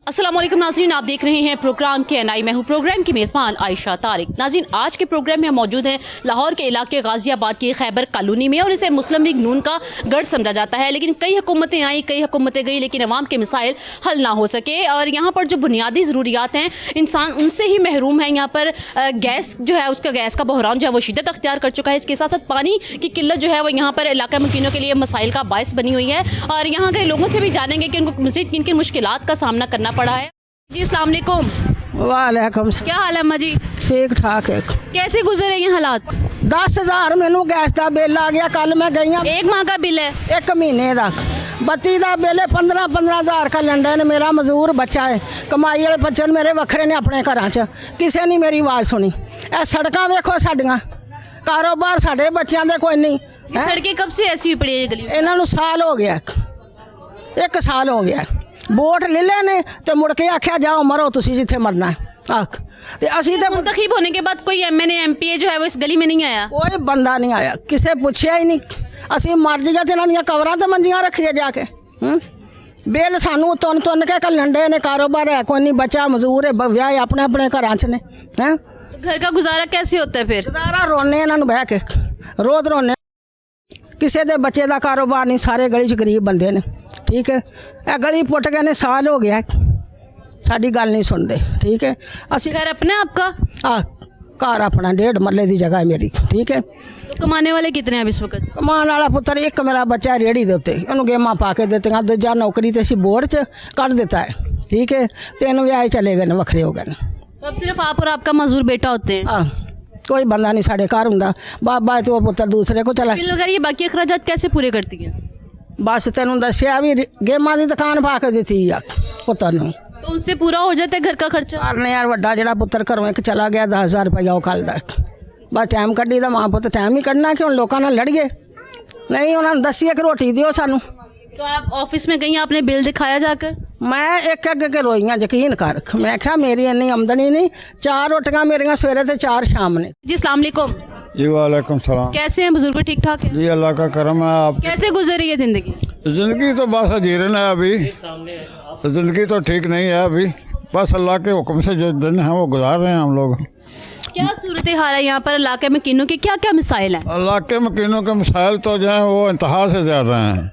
अस्सलाम वालेकुम नाज़रीन, आप देख रहे हैं प्रोग्राम KNI। मैं हूं प्रोग्राम की मेज़बान आयशा तारिक। नाज़रीन, आज के प्रोग्राम में हम मौजूद हैं लाहौर के इलाके गाज़ियाबाद की खैबर कॉलोनी में, और इसे मुस्लिम लीग नून का गढ़ समझा जाता है। लेकिन कई हुकूमतें आई, कई हुकूमतें गई, लेकिन अवाम के मसाइल हल ना हो सके। और यहाँ पर जो बुनियादी ज़रूरियात हैं इंसान उनसे ही महरूम है। यहाँ पर गैस जो है, उसका गैस का बहरान जो है वो शिद्दत अख्तियार कर चुका है। इसके साथ साथ पानी की किल्लत जो है वो यहाँ पर इलाका मुकीनों के लिए मसाइल का बायस बनी हुई है। और यहाँ के लोगों से भी जानेंगे कि उनको मज़ीद किन किन मुश्किलात का सामना करना पड़ा है। जी अस्सलाम वालेकुम। वालेकुम सलाम। क्या हाल है अम्मा जी? ठीक ठाक है। कैसे गुजरे ये हालात? 10,000 मैनू गैस का बिल आ गया। कल मैं गई हाँ, एक माह का बिल है? 1 महीने तक। बत्ती का बिल है 15,000 का लंडा ने। मेरा मजदूर बच्चा है, कमाई वाले बच्चे मेरे वखरे ने अपने घर च, किसी ने मेरी आवाज़ सुनी। ए सड़क वेखो साडियां, कारोबार साढ़े बच्चों के कोई नहीं। ये सड़कें कब से ऐसी हुई पड़ी है गली में? इन्हों साल हो गया, 1 साल हो गया। वोट ले लेने तो मुड़ के आख्या जाओ मरो तुसी जिथे मरना है। आख ते असी ते मुंतखब होने के बाद कोई MNA MPA जो है वो इस गली में नहीं आया? कोई बंदा नहीं आया, किसे पूछया ही नहीं। असी मर जिया तो इन्हों कवरां तो मंजियां रखिए जाके। बिल सानू तुन तुन के लंडे ने। कारोबार है कोई नहीं, बच्चा मजदूर है, ब्याह अपने अपने घर च ने। हैं घर का गुजारा कैसे होता है फिर? गुजारा रोने इन्हों बह के, रोज रोने। किसी के बच्चे का कारोबार नहीं, सारे गली च गरीब बंदे ने। ठीक है, ए गली पुट गए ने, साल हो गया, साड़ी गल नहीं सुनते। ठीक है, असी घर अपना आपका? घर अपना 1.5 मरले की जगह है मेरी। ठीक है, तो कमाने वाले कितने हैं अब इस वक्त? कमान वाला पुत्र एक मेरा बच्चा रेहड़ी के उत्ते, उन्होंने गेमां पा के देते, दूजा नौकरी तो असी बोर्ड च कट दिता है। ठीक है, 3 विआह चले गए, वखरे हो गए। तो अब सिर्फ आप और आपका मजदूर बेटा होते हैं? कोई बंदा नहीं साढ़े घर होंदा। बाबा तो पुत्र दूसरे को चला। बिल वगैरह ये बाकी अखराजात कैसे पूरे करती है? बस तेन दसिया भी गेमां की दुकान पा के दी पुत्र नूं, तो उससे पूरा हो जाता है घर का खर्चा? करने यार वड्डा जिहड़ा पुत्र घरों एक चला गया 10,000 रुपया वो कल दा। बस टाइम कड्ढी दा, मां पुत टाइम ही कढ़ना कि हुण लोकां नाल लड़िए नहीं। उन्होंने दसिए कि रोटी दिओ सानू। तो आप ऑफिस में गई, आपने बिल दिखाया जाकर? मैं एक अग के रोइयां, यकीन कर। मैं क्या मेरी इन्नी आमदनी नहीं, 4 रोटियां मेरियां सवेरे ते 4 शाम ने। जी अस्सलाम वालेकुम। जी वालेकुम सलाम। कैसे हैं बुजुर्ग? ठीक ठाक है जी अल्लाह का करम है। आप कैसे गुजर रही है जिंदगी? ज़िंदगी तो बस जीरन है अभी, ज़िंदगी तो ठीक नहीं है अभी। बस अल्लाह के हुक्म से जो दिन है वो गुजार रहे हैं हम लोग। क्या सूरत हाल है यहाँ पर इलाके में? किन्नों के क्या क्या मिसाइल हैं? इलाके में किनों के मसाइल तो जो हैं वो इंतहा से ज़्यादा हैं।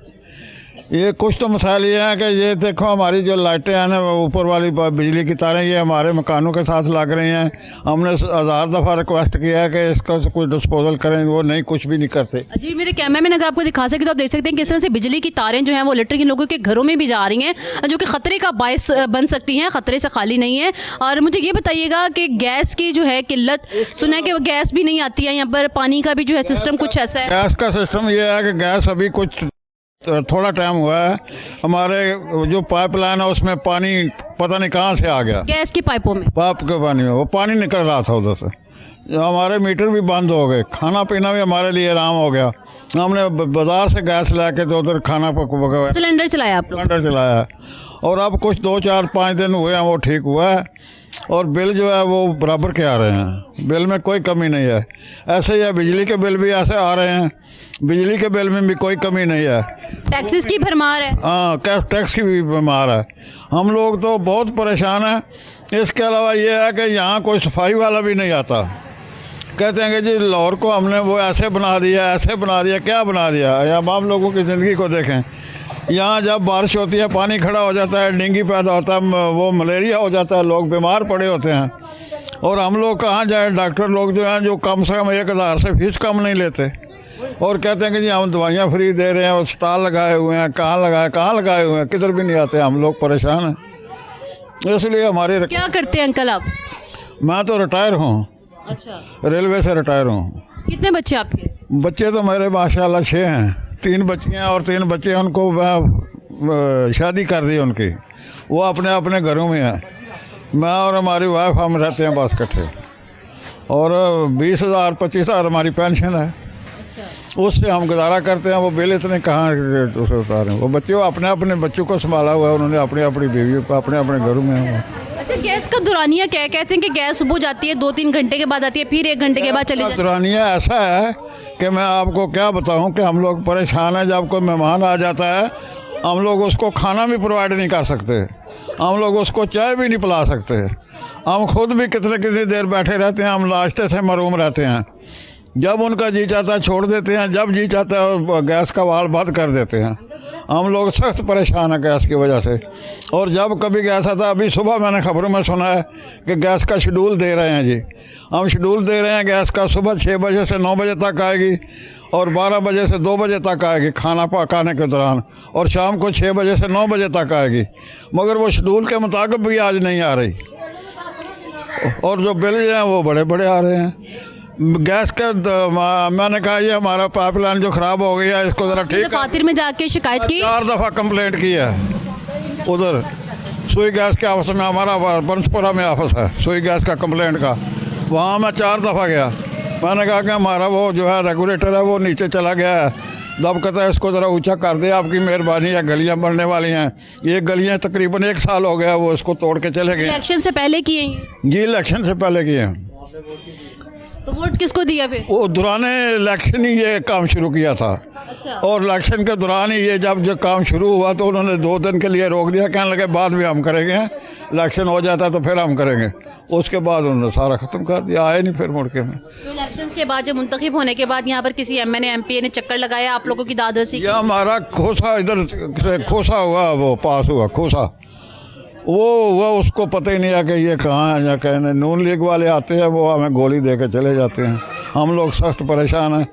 ये कुछ तो मसाइल ये हैं कि ये देखो हमारी जो लाइटें हैं ना, ऊपर वाली बिजली की तारें, ये हमारे मकानों के साथ लग रही हैं। हमने 1000 दफ़ा रिक्वेस्ट किया है कि इसका कोई डिस्पोजल करें, वो नहीं, कुछ भी नहीं करते। जी मेरे कैमरा में अगर आपको दिखा सके तो आप देख सकते हैं किस तरह से बिजली की तारें जो हैं वो इलेक्ट्रिक लोगों के घरों में भी जा रही हैं, जो कि ख़तरे का बायस बन सकती हैं, ख़तरे से खाली नहीं है। और मुझे ये बताइएगा कि गैस की जो है किल्लत, सुना है कि वो गैस भी नहीं आती है यहाँ पर, पानी का भी जो है सिस्टम कुछ ऐसा है? गैस का सिस्टम ये है कि गैस अभी कुछ थोड़ा टाइम हुआ है, हमारे जो पाइपलाइन है उसमें पानी पता नहीं कहाँ से आ गया। गैस की पाइपों में? पाइप के पानी में वो पानी निकल रहा था उधर से। हमारे मीटर भी बंद हो गए, खाना पीना भी हमारे लिए आराम हो गया। हमने बाज़ार से गैस ला के तो उधर खाना पका सिलेंडर चलाया आप लोग? सिलेंडर चलाया। और अब कुछ 2, 4, 5 दिन हुए हैं वो ठीक हुआ है। और बिल जो है वो बराबर के आ रहे हैं, बिल में कोई कमी नहीं है। ऐसे ही है, बिजली के बिल भी ऐसे आ रहे हैं, बिजली के बिल में भी कोई कमी नहीं है। टैक्सेस की भरमार है? हाँ, टैक्स की भी बीमार है। हम लोग तो बहुत परेशान हैं। इसके अलावा ये है कि यहाँ कोई सफाई वाला भी नहीं आता। कहते हैं कि जी लाहौर को हमने वो ऐसे बना दिया, ऐसे बना दिया। क्या बना दिया? अब आप लोगों की ज़िंदगी को देखें। यहाँ जब बारिश होती है पानी खड़ा हो जाता है, डेंगू पैदा होता है, वो मलेरिया हो जाता है, लोग बीमार पड़े होते हैं। और हम लोग कहाँ जाए? डॉक्टर लोग जो हैं, जो कम से कम 1,000 से फीस कम नहीं लेते, और कहते हैं कि जी हम दवाइयाँ फ्री दे रहे हैं, और स्टॉल लगाए हुए हैं। कहाँ लगाए हुए हैं? किधर भी नहीं आते। हम लोग परेशान हैं। इसलिए हमारे क्या करते हैं अंकल आप? मैं तो रिटायर हूँ। अच्छा, रेलवे से रिटायर हूँ। कितने बच्चे आपके? बच्चे तो मेरे माशाल्लाह 6 हैं। 3 बच्चियाँ और 3 बच्चे। उनको शादी कर दी उनकी, वो अपने अपने घरों में हैं। मैं और हमारी वाइफ हम रहते हैं बस इकट्ठे। और 20,000 25,000 हमारी पेंशन है, उससे हम गुजारा करते हैं। वो बिल इतने कहाँ उसे उतारें? वो बच्चे अपने अपने बच्चों को संभाला हुआ है, उन्होंने अपनी अपनी बीवी को अपने अपने घरों में है। अच्छा, गैस का दुरानिया क्या है? कहते हैं कि गैस सुबह जाती है, 2-3 घंटे के बाद आती है, फिर 1 घंटे के बाद चली जाती है। दुरानिया ऐसा है कि मैं आपको क्या बताऊं कि हम लोग परेशान हैं। जब कोई मेहमान आ जाता है हम लोग उसको खाना भी प्रोवाइड नहीं कर सकते, हम लोग उसको चाय भी नहीं पिला सकते। हम खुद भी कितनी देर बैठे रहते हैं, हम नाश्ते से महरूम रहते हैं। जब उनका जी चाहता है छोड़ देते हैं, जब जी चाहता है गैस का वाल बंद कर देते हैं। हम लोग सख्त परेशान हैं गैस की वजह से। और जब कभी गैस आता, अभी सुबह मैंने खबरों में सुना है कि गैस का शेड्यूल दे रहे हैं जी। हम शेड्यूल दे रहे हैं गैस का, सुबह 6 बजे से 9 बजे तक आएगी और 12 बजे से 2 बजे तक आएगी खाना पकाने के दौरान, और शाम को 6 बजे से 9 बजे तक आएगी। मगर वो शेड्यूल के मुताबिक भी आज नहीं आ रही, और जो बिल हैं वो बड़े बड़े आ रहे हैं। गैस का मैंने कहा ये हमारा पाइपलाइन जो ख़राब हो गया है, इसको ज़रा ठीक दफातर में जाके शिकायत की? 4 दफ़ा कंप्लेंट की है। उधर सुई गैस के ऑफिस में, हमारा बंसपुरा में ऑफिस है सुई गैस का कंप्लेंट का, वहाँ मैं 4 दफ़ा गया। मैंने कहा कि हमारा वो जो है रेगुलेटर है वो नीचे चला गया है, दब कहता है इसको ज़रा ऊंचा कर दे, आपकी मेहरबानी है, गलियाँ बनने वाली हैं। ये गलियाँ तकरीबन 1 साल हो गया वो इसको तोड़ के चले गए। इलेक्शन से पहले किए हैं जी, इलेक्शन से पहले किए हैं। तो वोट किसको दिया फिर? वो दौरान इलेक्शन ही ये काम शुरू किया था। अच्छा। और इलेक्शन के दौरान ही ये जब जो काम शुरू हुआ तो उन्होंने 2 दिन के लिए रोक दिया, कहने लगे बाद में हम करेंगे, इलेक्शन हो जाता है तो फिर हम करेंगे। उसके बाद उन्होंने सारा ख़त्म कर दिया, आए नहीं फिर मुड़ के। में तो इलेक्शंस के बाद जब मुंतखब होने के बाद यहाँ पर किसी एमएनए एमपी ने चक्कर लगाया आप लोगों की दादरसी? यह हमारा खोसा इधर से खोसा हुआ, वो पास हुआ खोसा, वो उसको पता ही नहीं है कि ये कहाँ है या कहने। नून लीग वाले आते हैं, वो हमें गोली दे के चले जाते हैं। हम लोग सख्त परेशान हैं।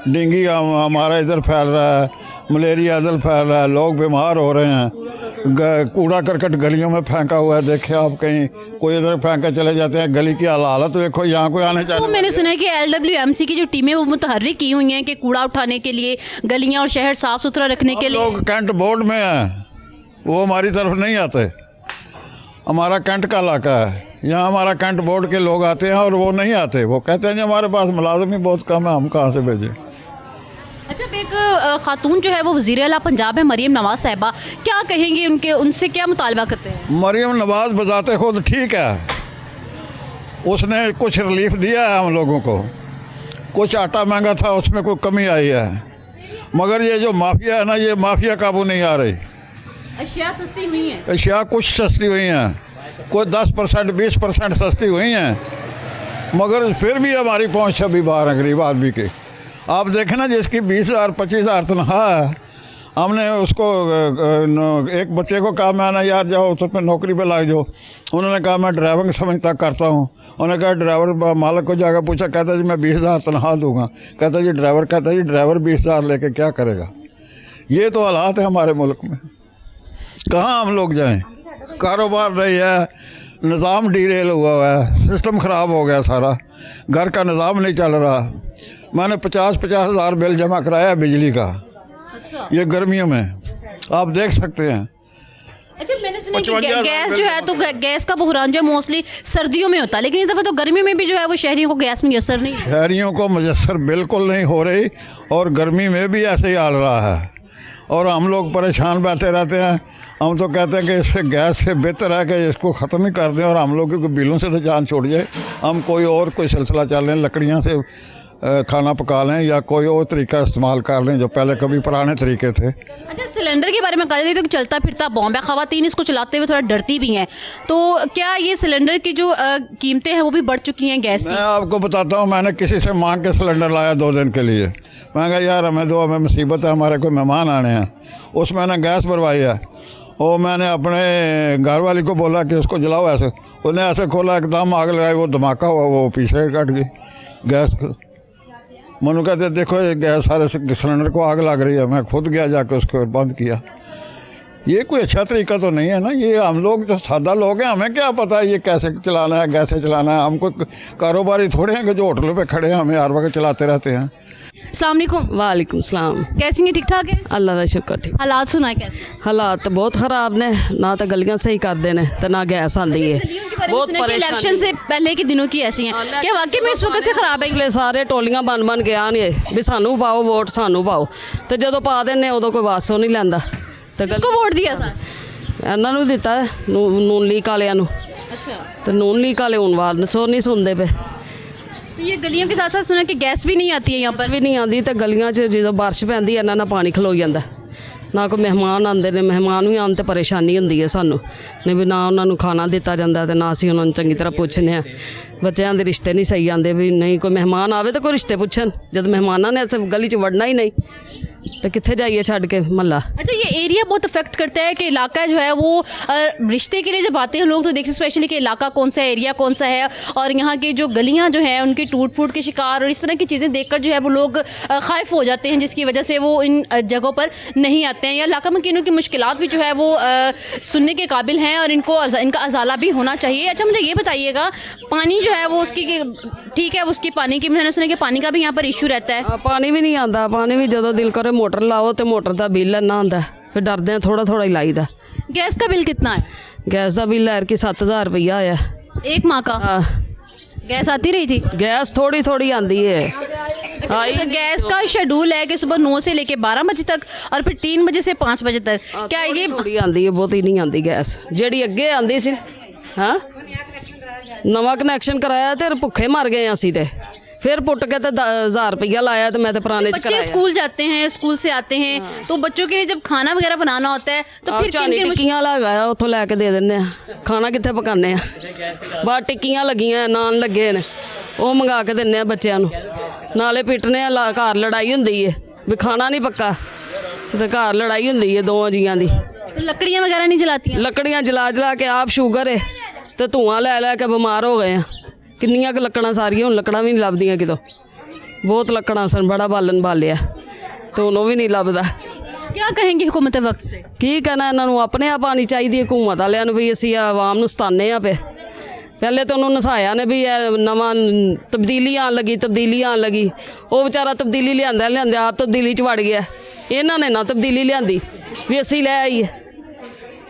डेंगू हमारा इधर फैल रहा है, मलेरिया इधर फैल रहा है, लोग बीमार हो रहे हैं। कूड़ा करकट गलियों में फेंका हुआ है, देखिए आप, कहीं कोई इधर फेंक के चले जाते हैं। गली की हालत देखो, यहाँ कोई आने तो चाहिए। मैंने सुना है कि LWMC की जो टीमें वो मुतहर्रिक की हुई हैं कि कूड़ा उठाने के लिए, गलियाँ और शहर साफ सुथरा रखने के लिए। लोग कैंट बोर्ड में हैं, वो हमारी तरफ नहीं आते। हमारा कैंट का इलाका है, यहाँ हमारा कैंट बोर्ड के लोग आते हैं और वो नहीं आते। वो कहते हैं जी हमारे पास मुलाजिम ही बहुत कम है, हम कहाँ से भेजें। अच्छा, एक खातून जो है वो वज़ीर आला पंजाब है, मरीम नवाज साहिबा, क्या कहेंगे, उनसे क्या मुतालबा करते हैं? मरीम नवाज बजाते खुद ठीक है, उसने कुछ रिलीफ दिया है हम लोगों को। कुछ आटा महंगा था, उसमें कोई कमी आई है। मगर ये जो माफिया है ना, ये माफिया काबू नहीं आ रही। अशिया सस्ती हुई हैं? अशिया कुछ सस्ती हुई हैं, कोई 10% 20% सस्ती हुई हैं, मगर फिर भी हमारी पहुंच से भी बाहर है गरीब आदमी की। आप देखें ना, जिसकी 20,000 25,000 तनख्वाह है, हमने उसको एक बच्चे को कहा मैंने यार जाओ तो पे नौकरी पे लग जाओ। उन्होंने कहा मैं ड्राइविंग समझता करता हूँ। उन्होंने कहा ड्राइवर मालिक को जाकर पूछा, कहता जी मैं 20,000 तनख्वाह दूंगा। कहता जी ड्राइवर 20,000 लेके क्या करेगा। ये तो हालात है हमारे मुल्क में, कहाँ हम लोग जाएं। कारोबार नहीं है, निज़ाम डीरेल हुआ है, सिस्टम ख़राब हो गया सारा, घर का निज़ाम नहीं चल रहा। मैंने 50 हज़ार बिल जमा कराया बिजली का। अच्छा। ये गर्मियों में आप देख सकते हैं। अच्छा, मैंने सुना कि गैस जो है, तो गैस का बहरान जो है मोस्टली सर्दियों में होता है, लेकिन इस दफ़ा तो गर्मी में भी जो है वो शहरियों को गैस मैसर नहीं है। शहरियों को मैसर बिल्कुल नहीं हो रही, और गर्मी में भी ऐसे ही हाल रहा है, और हम लोग परेशान बैठे रहते हैं। हम तो कहते हैं कि इससे गैस से बेहतर है कि इसको ख़त्म ही कर दें और हम लोगों के बिलों से तो जान छोड़ जाए। हम कोई सिलसिला चल लें, लकड़ियाँ से खाना पका लें या कोई और तरीका इस्तेमाल कर लें जो पहले कभी पुराने तरीके थे। अच्छा, सिलेंडर के बारे में कहा जाता है कि चलता फिरता बॉम्ब है, ख़वातीन इसको चलाते हुए थोड़ा डरती भी हैं, तो क्या ये सिलेंडर की जो कीमतें हैं वो भी बढ़ चुकी हैं गैस की? मैं आपको बताता हूँ, मैंने किसी से मांग के सिलेंडर लाया 2 दिन के लिए। मैं कहा यार हमें दो, हमें मुसीबत है, हमारे कोई मेहमान आने हैं। उसमें मैंने गैस भरवाई है, और मैंने अपने घर वाली को बोला कि उसको जलाओ ऐसे। उसने ऐसे खोला, एकदम आग लगाई, वो धमाका हुआ, वो पीछे कट गई गैस। मनु कहते देखो ये गैस सारे सिलेंडर को आग लग रही है। मैं खुद गया जाकर उसको बंद किया। ये कोई अच्छा तरीका तो नहीं है ना। ये हम लोग जो सादा लोग हैं, हमें क्या पता है ये कैसे चलाना है, कैसे चलाना है। हम कोई कारोबारी थोड़े हैं कि जो होटलों पे खड़े हैं, हमें हर वक्त चलाते रहते हैं। अस्सलाम वालेकुम। वालेकुम सलाम। कैसी हैं, ठीक ठाक है? अल्लाह का शुक्र ठीक। हालात सुनाए कैसे? हालात बहुत खराब ने, ना तो गलियां सही करते ने तो ना गैस आती है। बहुत इलेक्शन से पहले के दिनों की ऐसी हैं, क्या वाकई में इस वक्त से खराब है? पिछले सारे टोलियां बन गया ने भी सानू पाओ वोट, सानू पाओ, तो जो पा देने उदों कोई वासो नहीं लैंदा। तो किसको वोट दिया था? इन्हां नूं दिता नून लीग वालियां नूं। अच्छा, तो नून लीग वाले हुण वाल नहीं सुनते पे। तो ये गलियों के साथ साथ सुना कि गैस भी नहीं आती है यहाँ पर? भी नहीं आती, तो गलियां 'च जो बारिश पैंदी इन्हां नाल पानी खलो जांदा, ਨਾ ਕੋਈ ਮਹਿਮਾਨ ਆਉਂਦੇ ਨੇ, ਮਹਿਮਾਨ ਵੀ ਆਉਣ ਤੇ ਪਰੇਸ਼ਾਨੀ ਹੁੰਦੀ ਹੈ ਸਾਨੂੰ ਨੇ ਵੀ ਨਾ ਉਹਨਾਂ ਨੂੰ ਖਾਣਾ ਦਿੱਤਾ ਜਾਂਦਾ ਤੇ ਨਾ ਅਸੀਂ ਉਹਨਾਂ ਨੂੰ ਚੰਗੀ ਤਰ੍ਹਾਂ ਪੁੱਛਦੇ ਹਾਂ। ਬੱਚਿਆਂ ਦੇ ਰਿਸ਼ਤੇ ਨਹੀਂ ਸਹੀ ਆਉਂਦੇ ਵੀ ਨਹੀਂ ਕੋਈ ਮਹਿਮਾਨ ਆਵੇ ਤਾਂ ਕੋਈ ਰਿਸ਼ਤੇ ਪੁੱਛਣ, ਜਦ ਮਹਿਮਾਨਾਂ ਨੇ ਗਲੀ 'ਚ ਵੜਨਾ ਹੀ नहीं तो कितने जाइए छड़ के मल्ला। अच्छा, ये एरिया बहुत अफेक्ट करता है कि इलाका जो है वो रिश्ते के लिए जब आते हैं लोग तो देखते स्पेशली कि इलाका कौन सा है, एरिया कौन सा है, और यहाँ की जो गलियाँ जो हैं उनकी टूट फूट के शिकार और इस तरह की चीज़ें देखकर जो है वो लोग खाइफ हो जाते हैं, जिसकी वजह से वो इन जगहों पर नहीं आते हैं। या इलाका मकीनों की मुश्किलात भी जो है वो सुनने के काबिल हैं और इनका अजाला भी होना चाहिए। अच्छा, मुझे ये बताइएगा, पानी जो है वो उसकी ठीक है, उसकी पानी की मैंने सुना कि पानी का भी यहाँ पर इशू रहता है। पानी भी नहीं आता, पानी भी जो दिल करे मोटर लाओ तो मोटर का बिल इन्ना आंदा, फिर डरते हैं थोड़ा थोड़ा ही लाईदा। गैस का बिल कितना है? गैस का बिल है कि 7,000 रुपया आया एक माह का। गैस आती रही थी? गैस थोड़ी थोड़ी आती है। अच्छा, गैस का शेड्यूल है कि सुबह 9 से लेके 12 बजे तक और फिर 3 बजे से 5 बजे तक, क्या ये थोड़ी आती है, बहुत ही नहीं आती गैस ਜਿਹੜੀ ਅੱਗੇ ਆਂਦੀ ਸੀ। हाँ, नवा कनैक्शन कराया तो भुखे मर गए असी ते, फिर पुट के तो 1000 रुपया लाया तो मैं तो पुराने बच्चे स्कूल जाते हैं, स्कूल से आते हैं तो बच्चों के लिए जब खाना वगैरह बनाना होता है तो फिर टिक्कियां लगाया उतों लैके दे देने, खाना कितने पकाने बाहर टिक्कियां लगियां, नान लगे ने, वो मंगा के देने बच्चों नूं, नाले पिटने घर लड़ाई हुंदी है भी खाना नहीं पक्का तो घर लड़ाई हुंदी है दोवां जियां दी। तो लकड़ियाँ वगैरह नहीं जलाती? लकड़ियाँ जला जला के आप शुगर है तो धुआं लै लै के बीमार हो गए हैं। किन्नियां लकड़ां सारियां हुण लकड़ां भी नहीं लभदियां कितों, बहुत लकड़ां सन, बड़ा बालन बालिया तो उन्हों भी नहीं लभदा। क्या कहेंगे हुकूमत वक्त से? की कहना, इन्हों अपने आप आनी चाहिए हुकूमत वालियां नूं भी असीं आवाम नूं सताने आ पे। पहले तो उन्होंने नसाया ने भी नवा तब्दीली आन लगी, वो बेचारा तब्दीली लियांदा आप तब्दीली च वड़ गया, इन्हां ने ना तब्दीली लियांदी भी असीं लै आईए,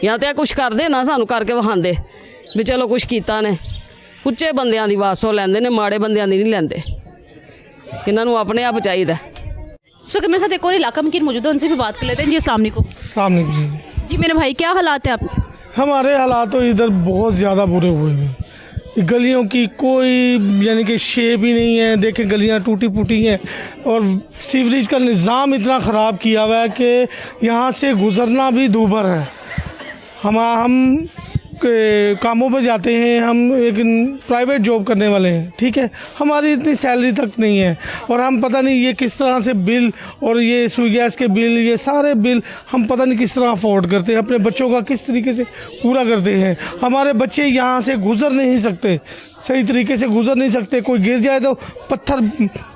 या तो कुछ करदे ना सानूं करके विखांदे भी चलो कुछ कीता ने। उच्चे बंदियां दी वासो लैंदे ने, माड़े बंदियां दी नहीं लैंदे, इन्हां नूं अपने आप चाहिए। इस वक्त मेरे साथ एक और इलाका मकीन मौजूद है, उनसे भी बात कर लेते हैं। जी अस्सलाम वालेकुम। अस्सलाम वालेकुम जी मेरे भाई, क्या हालात है आप? हमारे हालात तो इधर बहुत ज़्यादा बुरे हुए हैं, गलियों की कोई यानी कि शेप ही नहीं है, देखें गलियां टूटी फूटी हैं और सीवरेज का निज़ाम इतना ख़राब किया हुआ है कि यहाँ से गुज़रना भी दूभर है। हम कामों पे जाते हैं, हम एक प्राइवेट जॉब करने वाले हैं, ठीक है, हमारी इतनी सैलरी तक नहीं है और हम पता नहीं ये किस तरह से बिल और ये सुई गैस के बिल, ये सारे बिल हम पता नहीं किस तरह अफोर्ड करते हैं, अपने बच्चों का किस तरीके से पूरा करते हैं। हमारे बच्चे यहाँ से गुज़र नहीं सकते, सही तरीके से गुज़र नहीं सकते, कोई गिर जाए तो पत्थर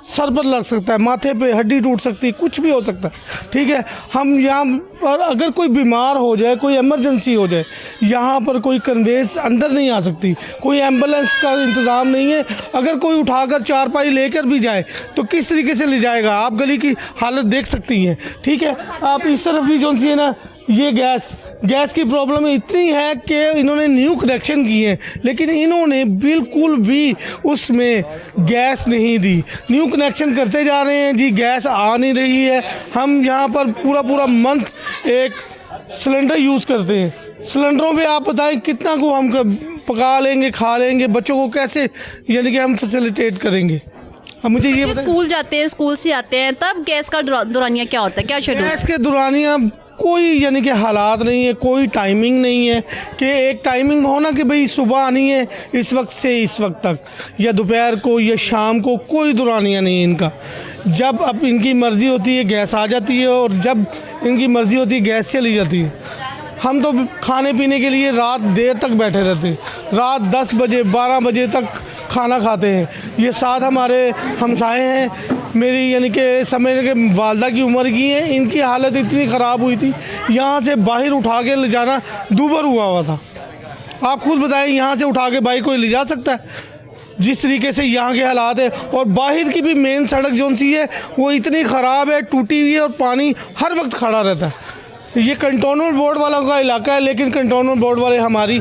सर पर लग सकता है, माथे पे हड्डी टूट सकती है, कुछ भी हो सकता है, ठीक है। हम यहाँ पर अगर कोई बीमार हो जाए, कोई इमरजेंसी हो जाए, यहाँ पर कोई कन्वेंस अंदर नहीं आ सकती, कोई एम्बुलेंस का इंतज़ाम नहीं है। अगर कोई उठाकर चारपाई लेकर भी जाए तो किस तरीके से ले जाएगा, आप गली की हालत देख सकती हैं, ठीक है। आप इस तरफ भी जो सी है ना, ये गैस की प्रॉब्लम इतनी है कि इन्होंने न्यू कनेक्शन किए हैं लेकिन इन्होंने बिल्कुल भी उसमें गैस नहीं दी, न्यू कनेक्शन करते जा रहे हैं जी, गैस आ नहीं रही है। हम यहाँ पर पूरा मंथ एक सिलेंडर यूज़ करते हैं, सिलेंडरों पे आप बताएं कितना को हम पका लेंगे, खा लेंगे, बच्चों को कैसे यानी कि हम फैसिलिटेट करेंगे। अब मुझे ये बताएं, स्कूल जाते हैं, स्कूल से आते हैं, तब गैस का दौरानिया क्या होता है, क्या शेड्यूल? गैस के दौरानिया कोई यानी कि हालात नहीं है, कोई टाइमिंग नहीं है कि एक टाइमिंग होना कि भाई सुबह आनी है इस वक्त से इस वक्त तक, या दोपहर को या शाम को, कोई दौरानिया नहीं है इनका। जब अब इनकी मर्ज़ी होती है गैस आ जाती है और जब इनकी मर्ज़ी होती है गैस चली जाती है। हम तो खाने पीने के लिए रात देर तक बैठे रहते हैं, रात 10 बजे 12 बजे तक खाना खाते हैं। ये साथ हमारे हमसाए हैं, मेरी यानी कि समझ के वालदा की उम्र की है, इनकी हालत इतनी ख़राब हुई थी, यहाँ से बाहर उठा के ले जाना दूभर हुआ था। आप खुद बताएं, यहाँ से उठा के बाइक कोई ले जा सकता है जिस तरीके से यहाँ के हालात है। और बाहर की भी मेन सड़क जो सी है वो इतनी ख़राब है, टूटी हुई है और पानी हर वक्त खड़ा रहता है। ये कंटोनमेंट बोर्ड वालों का इलाका है लेकिन कंटोनमेंट बोर्ड वाले हमारी